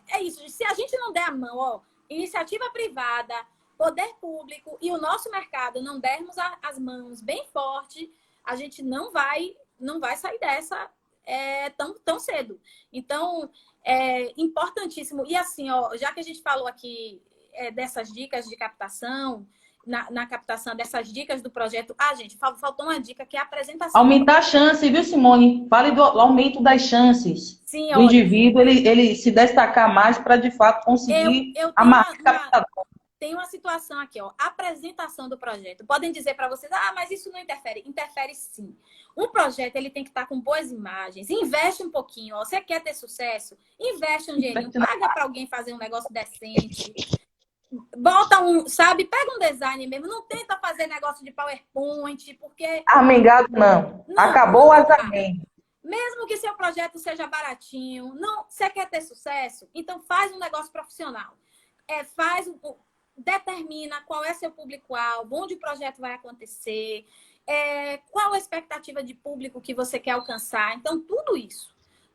é isso, se a gente não der a mão, ó, iniciativa privada, poder público e o nosso mercado não dermos as mãos bem forte, a gente não vai sair dessa tão cedo. Então, é importantíssimo. E assim, ó, já que a gente falou aqui dessas dicas de captação, na captação dessas dicas do projeto, gente, faltou uma dica que é a apresentação.
Aumentar a chance, viu, Simone? Fale do aumento das chances.
Sim,
do indivíduo, ele se destacar mais para, de fato, conseguir a marca captadora.
Tem uma situação aqui, ó, apresentação do projeto. Podem dizer para vocês, mas isso não interfere. Interfere sim. Um projeto, ele tem que estar com boas imagens. Investe um pouquinho, ó. Você quer ter sucesso? Investe um dinheirinho. Paga para alguém fazer um negócio decente. Bota pega um design mesmo. Não tenta fazer negócio de PowerPoint, porque...
Armengado, não. Acabou o azamento.
Mesmo que seu projeto seja baratinho, você quer ter sucesso? Então faz um negócio profissional. determina qual é seu público-alvo, onde o projeto vai acontecer, qual a expectativa de público que você quer alcançar. Então,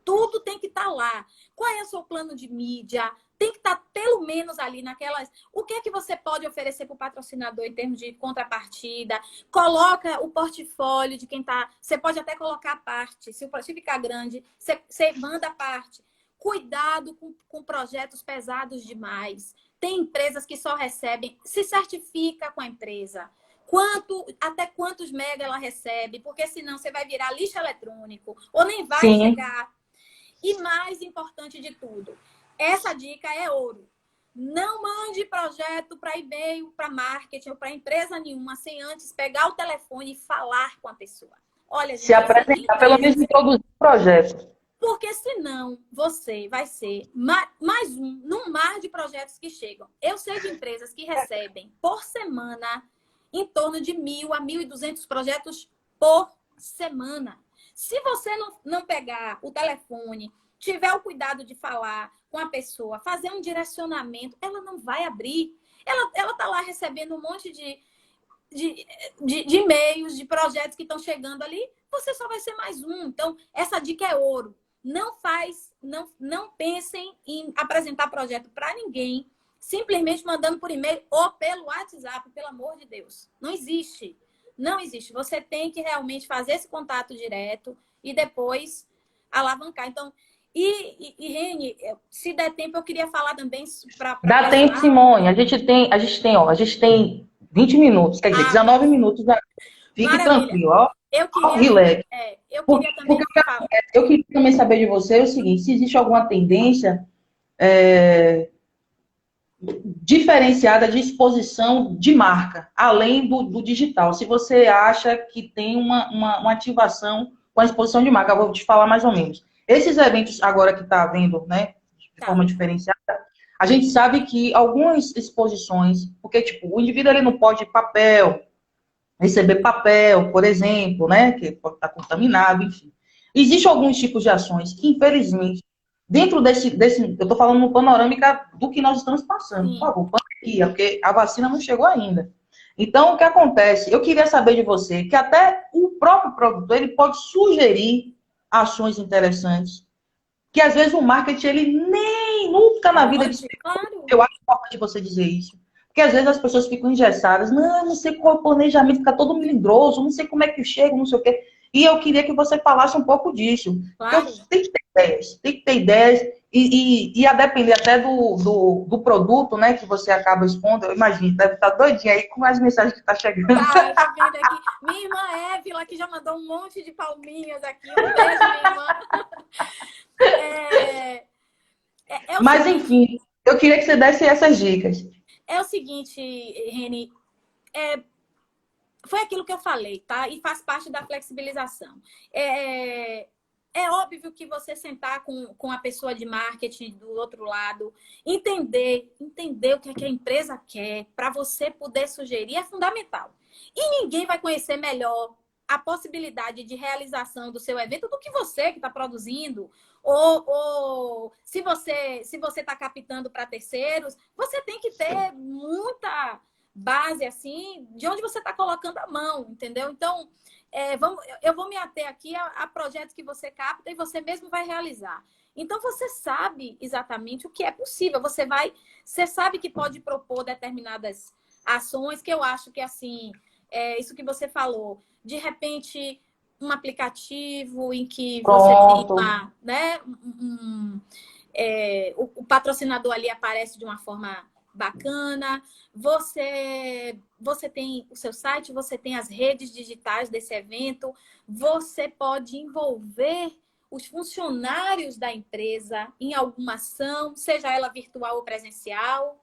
tudo tem que estar lá. Qual é o seu plano de mídia? Tem que estar pelo menos ali naquelas... O que é que você pode oferecer para o patrocinador em termos de contrapartida? Coloca o portfólio de quem está... Você pode até colocar a parte. Se ficar grande, você manda a parte. Cuidado com projetos pesados demais. Tem empresas que só recebem... Se certifica com a empresa. Até quantos mega ela recebe? Porque senão você vai virar lixo eletrônico. Ou nem vai
Sim.
chegar. E mais importante de tudo, essa dica é ouro. Não mande projeto para e-mail, para marketing ou para empresa nenhuma sem antes pegar o telefone e falar com a pessoa. Olha, gente,
Se apresentar, pelo menos introduzir o projeto.
Porque senão você vai ser mais um num mar de projetos que chegam. Eu sei de empresas que recebem por semana em torno de 1.000 a 1.200 projetos por semana. Se você não pegar o telefone, tiver o cuidado de falar com a pessoa, fazer um direcionamento, ela não vai abrir. Ela está lá recebendo um monte de e-mails, de projetos que estão chegando ali, você só vai ser mais um. Então, essa dica é ouro. Não pensem em apresentar projeto para ninguém, simplesmente mandando por e-mail ou pelo WhatsApp, pelo amor de Deus. Não existe. Não existe. Você tem que realmente fazer esse contato direto e depois alavancar. Então, Reni, se der tempo, eu queria falar também para...
Dá tempo, Simone. A gente tem 20 minutos, quer dizer, 19 minutos. Fique
maravilha.
tranquilo, ó.
Eu queria,
Relax.
eu queria também falar.
Eu queria também saber de você o seguinte, se existe alguma tendência diferenciada de exposição de marca, além do digital. Se você acha que tem uma ativação com a exposição de marca, eu vou te falar mais ou menos. Esses eventos agora que está havendo, né, de forma diferenciada, a gente sabe que algumas exposições, porque tipo, o indivíduo ele não pode receber papel, por exemplo, né, que pode estar contaminado, enfim. Existem alguns tipos de ações que, infelizmente, dentro desse eu estou falando no panorâmica do que nós estamos passando, por favor, pandemia, porque a vacina não chegou ainda. Então, o que acontece? Eu queria saber de você que até o próprio produtor ele pode sugerir ações interessantes, que às vezes o marketing ele nem nunca na vida
claro.
Eu acho importante você dizer isso. Porque às vezes as pessoas ficam engessadas. Não sei qual é o planejamento, fica todo melindroso, não sei como é que chega, não sei o quê. E eu queria que você falasse um pouco disso.
Claro.
Porque tem que ter ideias, e a depender até do produto, né, que você acaba expondo. Eu imagino, deve estar doidinha aí com as mensagens que estão chegando.
Tá vendo aqui. Minha irmã Évila, que já mandou um monte de palminhas aqui. Um beijo, minha irmã.
Mas, enfim, eu queria que você desse essas dicas.
É o seguinte, Reni, foi aquilo que eu falei, tá? E faz parte da flexibilização. É óbvio que você sentar com a pessoa de marketing do outro lado, entender o que é que a empresa quer, para você poder sugerir, é fundamental. E ninguém vai conhecer melhor a possibilidade de realização do seu evento do que você que está produzindo. Ou se você está captando para terceiros, você tem que ter muita base, assim, de onde você está colocando a mão, entendeu? Então, eu vou me ater aqui a projetos que você capta e você mesmo vai realizar. Então, você sabe exatamente o que é possível. Você sabe que pode propor determinadas ações que eu acho que, assim, isso que você falou, de repente, um aplicativo em que você tem uma, né, o patrocinador ali aparece de uma forma bacana, você tem o seu site, você tem as redes digitais desse evento, você pode envolver os funcionários da empresa em alguma ação, seja ela virtual ou presencial.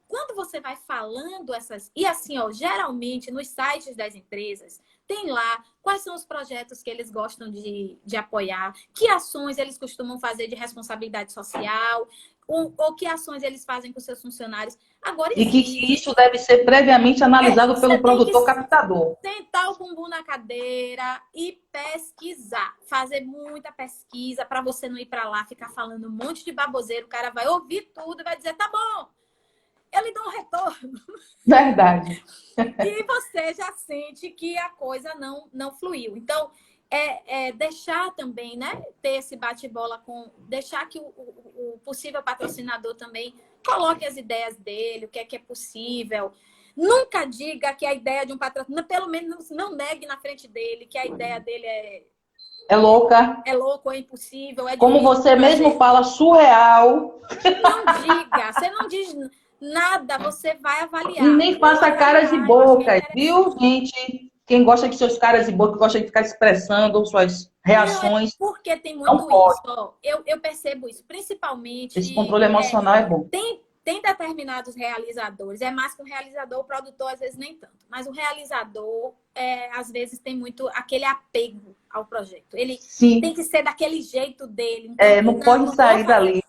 Quando você vai falando essas... E assim, ó, geralmente nos sites das empresas tem lá quais são os projetos que eles gostam de apoiar, que ações eles costumam fazer de responsabilidade social, ou que ações eles fazem com seus funcionários. Agora
E que
existe.
isso deve ser previamente analisado
Você
pelo
tem
produtor
que
captador.
sentar o bumbum na cadeira e pesquisar. Fazer muita pesquisa para você não ir para lá, ficar falando um monte de baboseiro. O cara vai ouvir tudo e vai dizer, tá bom, eu lhe dou um retorno.
Verdade.
E você já sente que a coisa não fluiu. Então, deixar também, né? Ter esse bate-bola com... Deixar que o possível patrocinador também coloque as ideias dele, o que é possível. Nunca diga que a ideia de um patrocinador... Pelo menos não negue na frente dele que a ideia dele
É louca.
é louco, é impossível, é
Como
difícil de
você mesmo
fazer.
fala, surreal.
Não diga. Você não diz nada, você vai
E
avaliar.
nem
Vou
faça caras e
avaliar, eu achei
bocas, viu,
interessante.
gente? Quem gosta de seus caras e bocas, gosta de ficar expressando suas
Não, é
reações,
porque tem
não
muito
pode.
isso. Ó. Eu percebo isso.
Esse
Principalmente,
controle emocional é bom.
tem determinados realizadores. É mais que um realizador, o produtor às vezes nem tanto. Mas o realizador, às vezes, tem muito aquele apego ao projeto. Ele tem
Sim,
que ser daquele jeito dele. Então,
não pode
não vou
sair
fazer.
dali.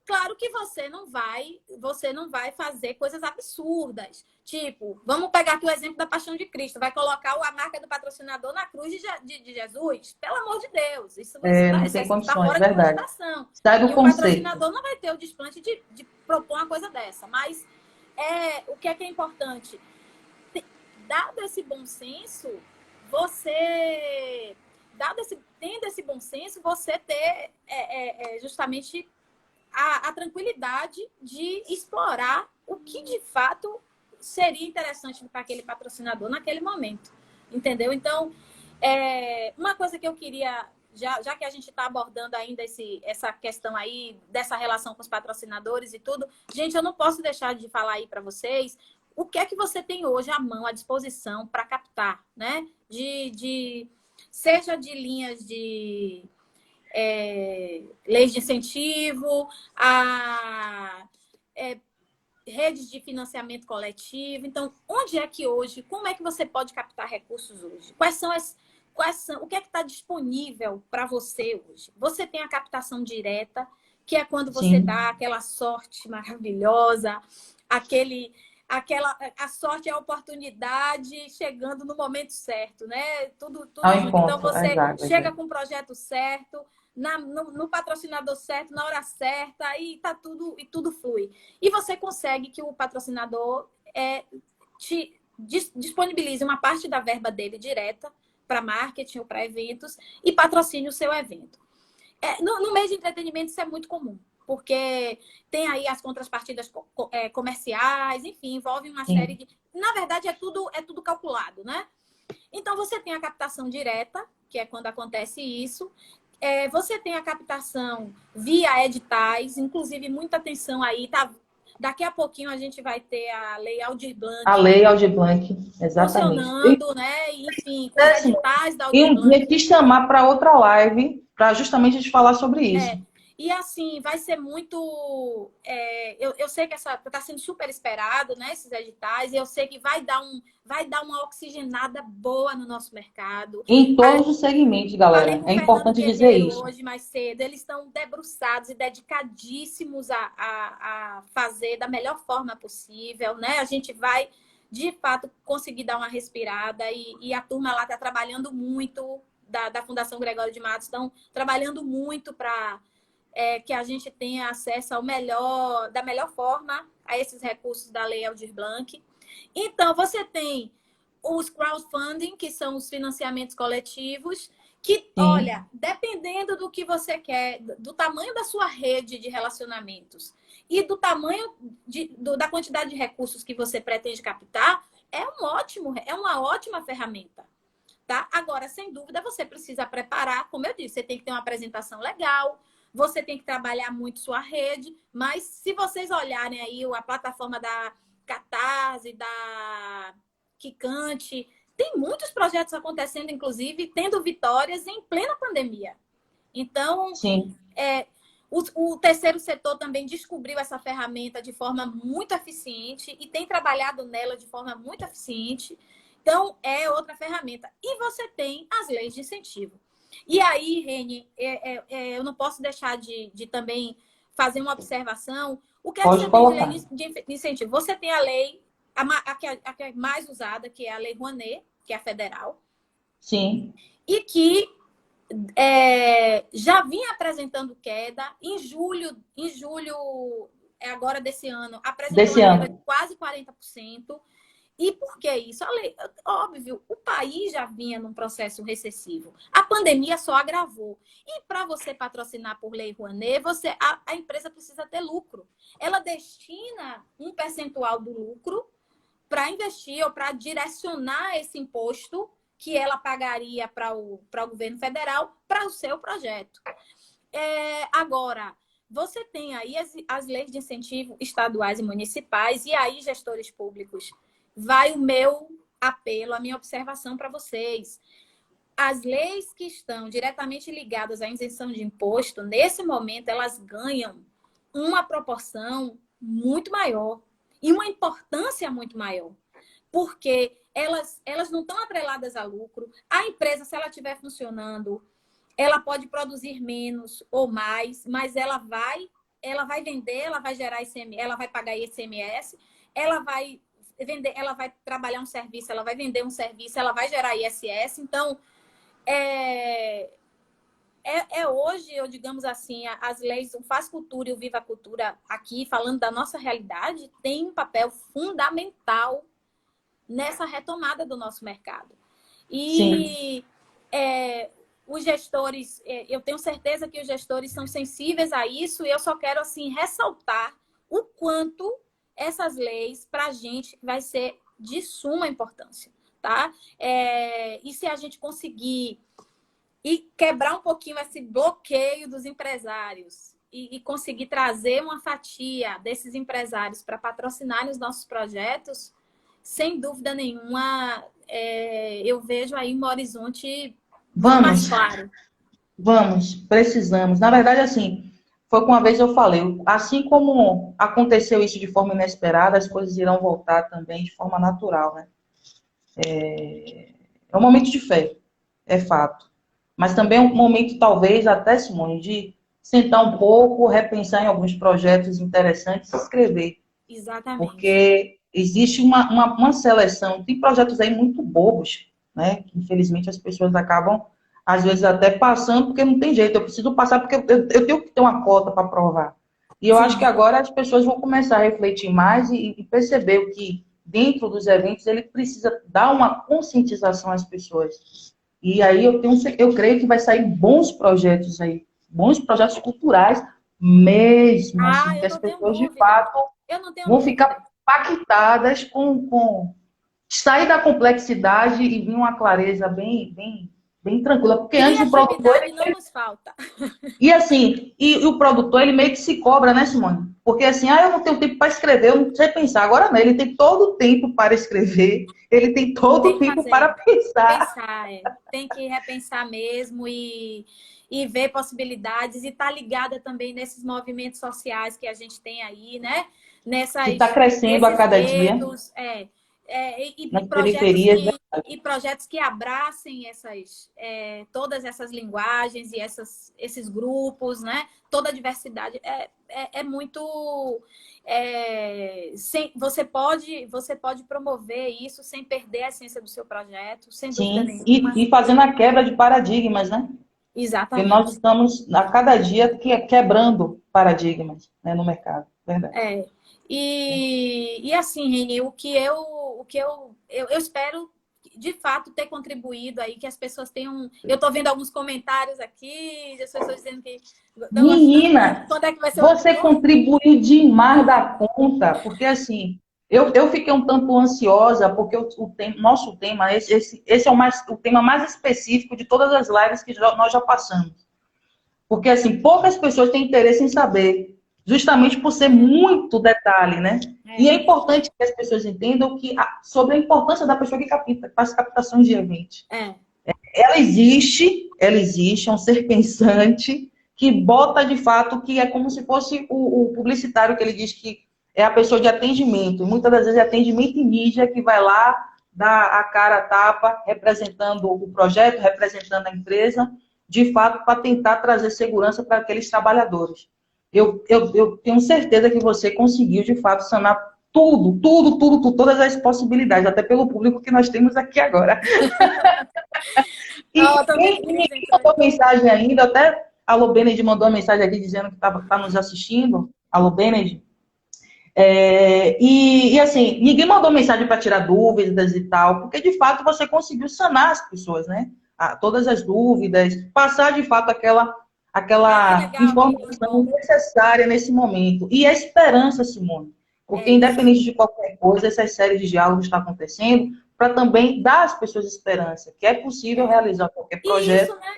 Claro que você não vai fazer coisas absurdas. Tipo, vamos pegar aqui o exemplo da Paixão de Cristo. Vai colocar a marca do patrocinador na cruz de Jesus? Pelo amor de Deus. Isso
Não tem
tá
condições,
fora de
verdade.
cogitação.
Sai do
E um
conceito.
patrocinador não vai ter o desplante de propor uma coisa dessa. Mas o que é importante? Dado esse bom senso, você... Tendo esse bom senso, você ter justamente a tranquilidade de explorar o que de fato seria interessante para aquele patrocinador naquele momento. Entendeu? Então, uma coisa que eu queria, já que a gente está abordando ainda essa questão aí dessa relação com os patrocinadores e tudo, gente, eu não posso deixar de falar aí para vocês o que é que você tem hoje à mão, à disposição para captar, né? Seja de linhas de leis de incentivo, redes de financiamento coletivo. Então, onde é que hoje, como é que você pode captar recursos hoje? O que é que está disponível para você hoje? Você tem a captação direta, que é quando você
Sim,
dá aquela sorte maravilhosa, a sorte é a oportunidade chegando no momento certo, né?
ao
Tudo junto. Então,
encontro.
você
Exato,
chega
exato.
com o projeto certo, no patrocinador certo, na hora certa, e tudo flui. E você consegue que o patrocinador te disponibilize uma parte da verba dele direta para marketing ou para eventos e patrocine o seu evento. No meio de entretenimento, isso é muito comum, porque tem aí as contrapartidas comerciais, enfim, envolve uma série
Sim.
de... Na verdade, é tudo calculado, né? Então, você tem a captação direta, que é quando acontece isso. Você tem a captação via editais, inclusive muita atenção aí, tá? Daqui a pouquinho a gente vai ter a Lei Aldir
A
Blanc
lei Aldir Blanc, exatamente.
funcionando, né? Enfim, com os
Péssimo.
editais da
E
Aldir
um dia
Blanc.
te chamar para outra live, para justamente a gente falar sobre isso.
E assim, vai ser muito. Eu sei que está sendo super esperado, né? Esses editais, e eu sei que vai dar uma oxigenada boa no nosso mercado.
Em todos os segmentos,
Falei
galera.
com o
É
Fernando
importante dizer
Guerreiro
isso.
hoje mais cedo. Eles estão debruçados e dedicadíssimos a fazer da melhor forma possível, né? A gente vai, de fato, conseguir dar uma respirada e a turma lá está trabalhando muito, da Fundação Gregório de Matos, estão trabalhando muito para que a gente tenha acesso da melhor forma a esses recursos da Lei Aldir Blanc. Então, você tem os crowdfunding, que são os financiamentos coletivos, que,
Sim.
olha, dependendo do que você quer, do tamanho da sua rede de relacionamentos e do tamanho da quantidade de recursos que você pretende captar, é uma ótima ferramenta. Tá? Agora, sem dúvida, você precisa preparar, como eu disse, você tem que ter uma apresentação legal, você tem que trabalhar muito sua rede, mas se vocês olharem aí a plataforma da Catarse, da Kikante, tem muitos projetos acontecendo, inclusive, tendo vitórias em plena pandemia. Então,
Sim.
o terceiro setor também descobriu essa ferramenta de forma muito eficiente e tem trabalhado nela de forma muito eficiente. Então, é outra ferramenta. E você tem as leis de incentivo. E aí, Reni, eu não posso deixar de também fazer uma observação. O que é que
Pode
você tem de
colocar.
lei de incentivo? Você tem a lei, a que é mais usada, que é a Lei Rouanet, que é a federal,
Sim,
e que já vinha apresentando queda. Em julho agora desse ano, apresentou
desse
uma queda
ano.
de quase 40%. E por que isso? Óbvio, o país já vinha num processo recessivo. A pandemia só agravou. E para você patrocinar por Lei Rouanet, a empresa precisa ter lucro. Ela destina um percentual do lucro para investir ou para direcionar esse imposto que ela pagaria para o governo federal para o seu projeto. Agora, você tem aí as leis de incentivo estaduais e municipais, e aí, gestores públicos, vai o meu apelo, a minha observação para vocês. As leis que estão diretamente ligadas à isenção de imposto, nesse momento, elas ganham uma proporção muito maior e uma importância muito maior, porque elas não estão atreladas a lucro. A empresa, se ela estiver funcionando, ela pode produzir menos ou mais, mas ela vai vender, ela vai gerar ICMS, ela vai pagar ICMS, ela vai vender, ela vai trabalhar um serviço, ela vai vender um serviço, ela vai gerar ISS. Então, hoje, eu digamos assim, as leis, o Faz Cultura e o Viva Cultura aqui, falando da nossa realidade, tem um papel fundamental nessa retomada do nosso mercado. E os gestores, eu tenho certeza que os gestores são sensíveis a isso, e eu só quero assim ressaltar o quanto essas leis, para a gente, vai ser de suma importância, tá? E se a gente conseguir quebrar um pouquinho esse bloqueio dos empresários e conseguir trazer uma fatia desses empresários para patrocinarem os nossos projetos, sem dúvida nenhuma, eu vejo aí um horizonte mais claro.
Vamos, precisamos. Na verdade, assim, foi que uma vez eu falei, assim como aconteceu isso de forma inesperada, as coisas irão voltar também de forma natural, né? É um momento de fé, é fato. Mas também é um momento, talvez, até, Simone, de sentar um pouco, repensar em alguns projetos interessantes e escrever.
Exatamente.
Porque existe uma seleção, tem projetos aí muito bobos, né? Que infelizmente as pessoas acabam, às vezes, até passando, porque não tem jeito, eu preciso passar porque eu tenho que ter uma cota para provar. E eu acho que agora as pessoas vão começar a refletir mais e perceber que dentro dos eventos ele precisa dar uma conscientização às pessoas. E aí eu creio que vai sair bons projetos aí, bons projetos culturais mesmo, assim, que
eu
as
não tenho
pessoas de
dúvida.
fato
Eu não tenho
vão
dúvida.
ficar impactadas com sair da complexidade e vir uma clareza bem tranquila. Porque antes o produtor,
Criatividade não nos falta.
e assim, e o produtor, ele meio que se cobra, né, Simone? Porque assim, eu não tenho tempo para escrever, eu não sei pensar. Agora não, ele tem todo o tempo para escrever, ele tem todo
Tem
o
que
tempo
fazer.
para pensar.
Tem que repensar mesmo e ver possibilidades, e estar ligada também nesses movimentos sociais que a gente tem aí, né?
Que está crescendo a
Nesses
cada dia
guetos,
nas periferias, né?
e projetos que abracem todas essas linguagens e esses grupos, né? Toda a diversidade é muito. Você pode promover isso sem perder a essência do seu projeto, sem dúvida
Sim,
nenhuma.
e fazendo a quebra de paradigmas, né? Porque nós
Exatamente.
estamos a cada dia quebrando paradigmas, né, no mercado, verdade.
E assim, Reni, eu espero de fato ter contribuído aí, que as pessoas tenham. Eu estou vendo alguns comentários aqui, as pessoas dizendo que estão gostando.
Menina,
Quando é que vai ser o
você
próximo?
contribuiu demais da conta, porque assim, eu fiquei um tanto ansiosa, porque nosso tema, esse é o tema mais específico de todas as lives que nós já passamos. Porque, assim, poucas pessoas têm interesse em saber, justamente por ser muito detalhe, né? E é importante que as pessoas entendam sobre a importância da pessoa que faz captações de eventos. Ela existe, é um ser pensante, que bota de fato, que é como se fosse o publicitário, que ele diz que é a pessoa de atendimento. Muitas das vezes é atendimento em mídia, que vai lá, dá a cara a tapa, representando o projeto, representando a empresa, de fato, para tentar trazer segurança para aqueles trabalhadores. eu tenho certeza que você conseguiu, de fato, sanar tudo, todas as possibilidades, até pelo público que nós temos aqui agora. E quem mandou mensagem ainda, até a Alô Bened mandou uma mensagem aqui dizendo que tá nos assistindo, Alô Bened. Assim, ninguém mandou mensagem para tirar dúvidas e tal, porque de fato você conseguiu sanar as pessoas, né? Todas as dúvidas, passar de fato aquela informação necessária nesse momento. E a esperança, Simone, porque independente de qualquer coisa, essas séries de diálogos estão acontecendo para também dar às pessoas esperança, que é possível realizar qualquer projeto.
Isso, né?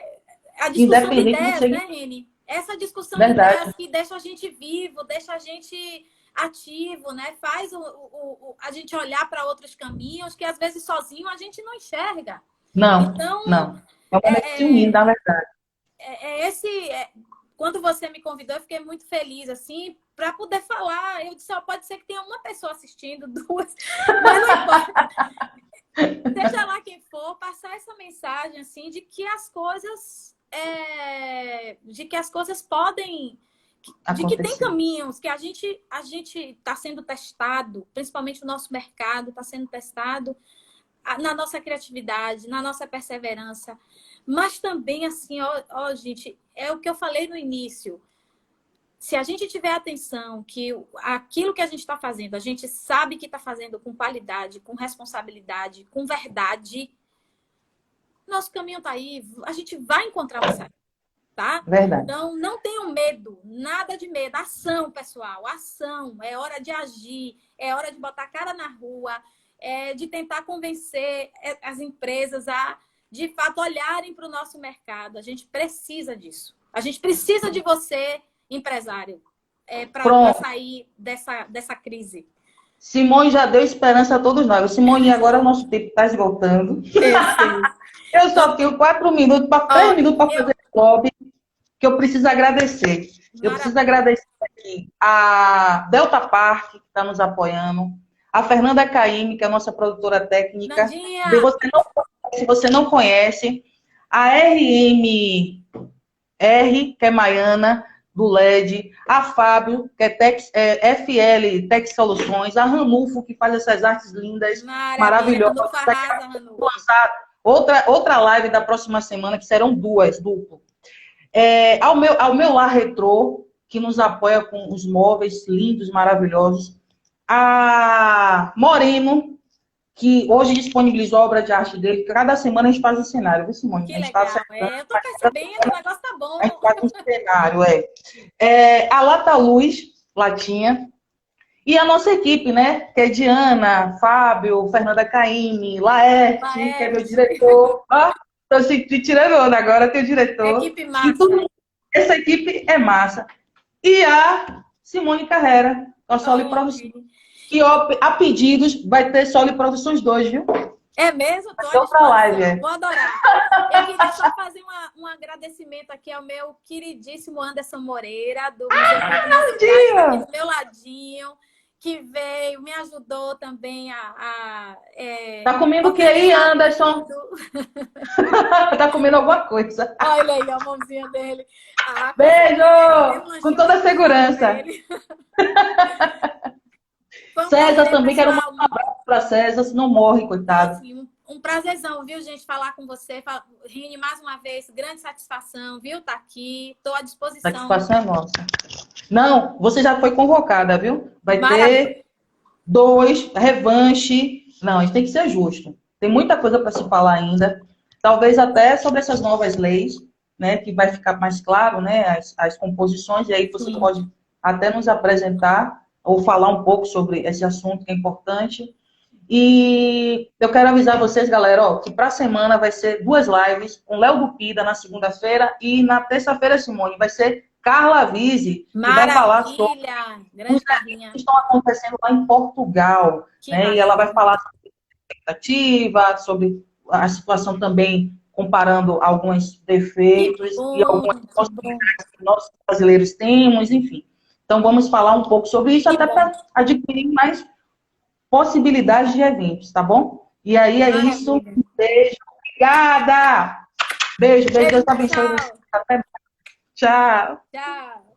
A discussão de ideias, né, Reni? Essa discussão de ideias que deixa a gente vivo, deixa a gente ativo, né? Faz a gente olhar para outros caminhos que às vezes sozinho a gente não enxerga.
Não,
então,
não. É uma união, na verdade.
Quando você me convidou, eu fiquei muito feliz, assim, para poder falar. Eu disse, pode ser que tenha uma pessoa assistindo, duas, mas não importa. Seja lá quem for, passar essa mensagem, assim, de que as coisas podem... De que tem caminhos, que a gente está sendo testado, principalmente o nosso mercado está sendo testado na nossa criatividade, na nossa perseverança. Mas também, assim, gente, é o que eu falei no início. Se a gente tiver atenção que aquilo que a gente está fazendo, a gente sabe que está fazendo com qualidade, com responsabilidade, com verdade, nosso caminho está aí, a gente vai encontrar uma saída. Tá?
Verdade.
Então, não tenham medo, nada de medo. Ação, pessoal, ação. É hora de agir, é hora de botar a cara na rua, de tentar convencer as empresas a, de fato, olharem para o nosso mercado. A gente precisa disso. A gente precisa de você, empresário, para sair dessa crise.
Simone já deu esperança a todos nós. Simone, agora o nosso tempo está esgotando. Eu só tenho 4 minutos, 3 minutos para fazer o job, que eu preciso agradecer. Eu preciso agradecer aqui a Delta Park, que está nos apoiando, a Fernanda Caymmi, que é a nossa produtora técnica. Se você não conhece, a RMR, que é Maiana, do LED, a Fábio, que é FL Tech Soluções, a Ranulfo, que faz essas artes lindas, maravilhosas. Outra live da próxima semana, que serão duplo. Ao meu Lar Retrô, que nos apoia com os móveis lindos, maravilhosos. A Moreno, que hoje disponibilizou a obra de arte dele. Cada semana a gente faz um cenário, viu, Simone?
Que legal. Eu tô percebendo, o negócio tá bom.
A gente faz um cenário, a Lata Luz, Latinha. E a nossa equipe, né? Que é Diana, Fábio, Fernanda Caymmi, Laerte, que é meu diretor. Tô se tirando onda agora, tem o diretor.
Equipe massa.
Essa equipe é massa. E a Simone Carrera, a Soli Produções. Que a pedidos vai ter Soli Produções 2, viu?
É mesmo?
Outra live,
Vou adorar. Eu queria só fazer um agradecimento aqui ao meu queridíssimo Anderson Moreira, do meu ladinho, que veio, me ajudou também
Tá comendo o que aí, Anderson? Tá comendo alguma coisa.
Olha aí a mãozinha dele.
Beijo! Com toda a segurança. César também, quero mandar um abraço para César, se não morre, coitado.
Assim, um prazerzão, viu, gente, falar com você. Rini, mais uma vez, grande satisfação, viu? Tá aqui, estou à disposição.
Satisfação é nossa. Não, você já foi convocada, viu? Vai ter 2, revanche. Não, a gente tem que ser justo. Tem muita coisa para se falar ainda. Talvez até sobre essas novas leis, né? Que vai ficar mais claro, né? As composições, e aí você pode até nos apresentar ou falar um pouco sobre esse assunto que é importante. E eu quero avisar vocês, galera, que para a semana vai ser 2 lives com Léo Dupida na segunda-feira e na terça-feira, Simone, vai ser Carla Vise, que vai falar sobre os eventos que estão acontecendo lá em Portugal. Né? E ela vai falar sobre expectativa, sobre a situação também, comparando alguns defeitos e algumas possibilidades que nós brasileiros temos, enfim. Então, vamos falar um pouco sobre isso, até para adquirir mais possibilidades de eventos, tá bom? E aí é isso. Um beijo. Obrigada! Beijo, Deus abençoe você. Até mais. Tchau.
Tchau.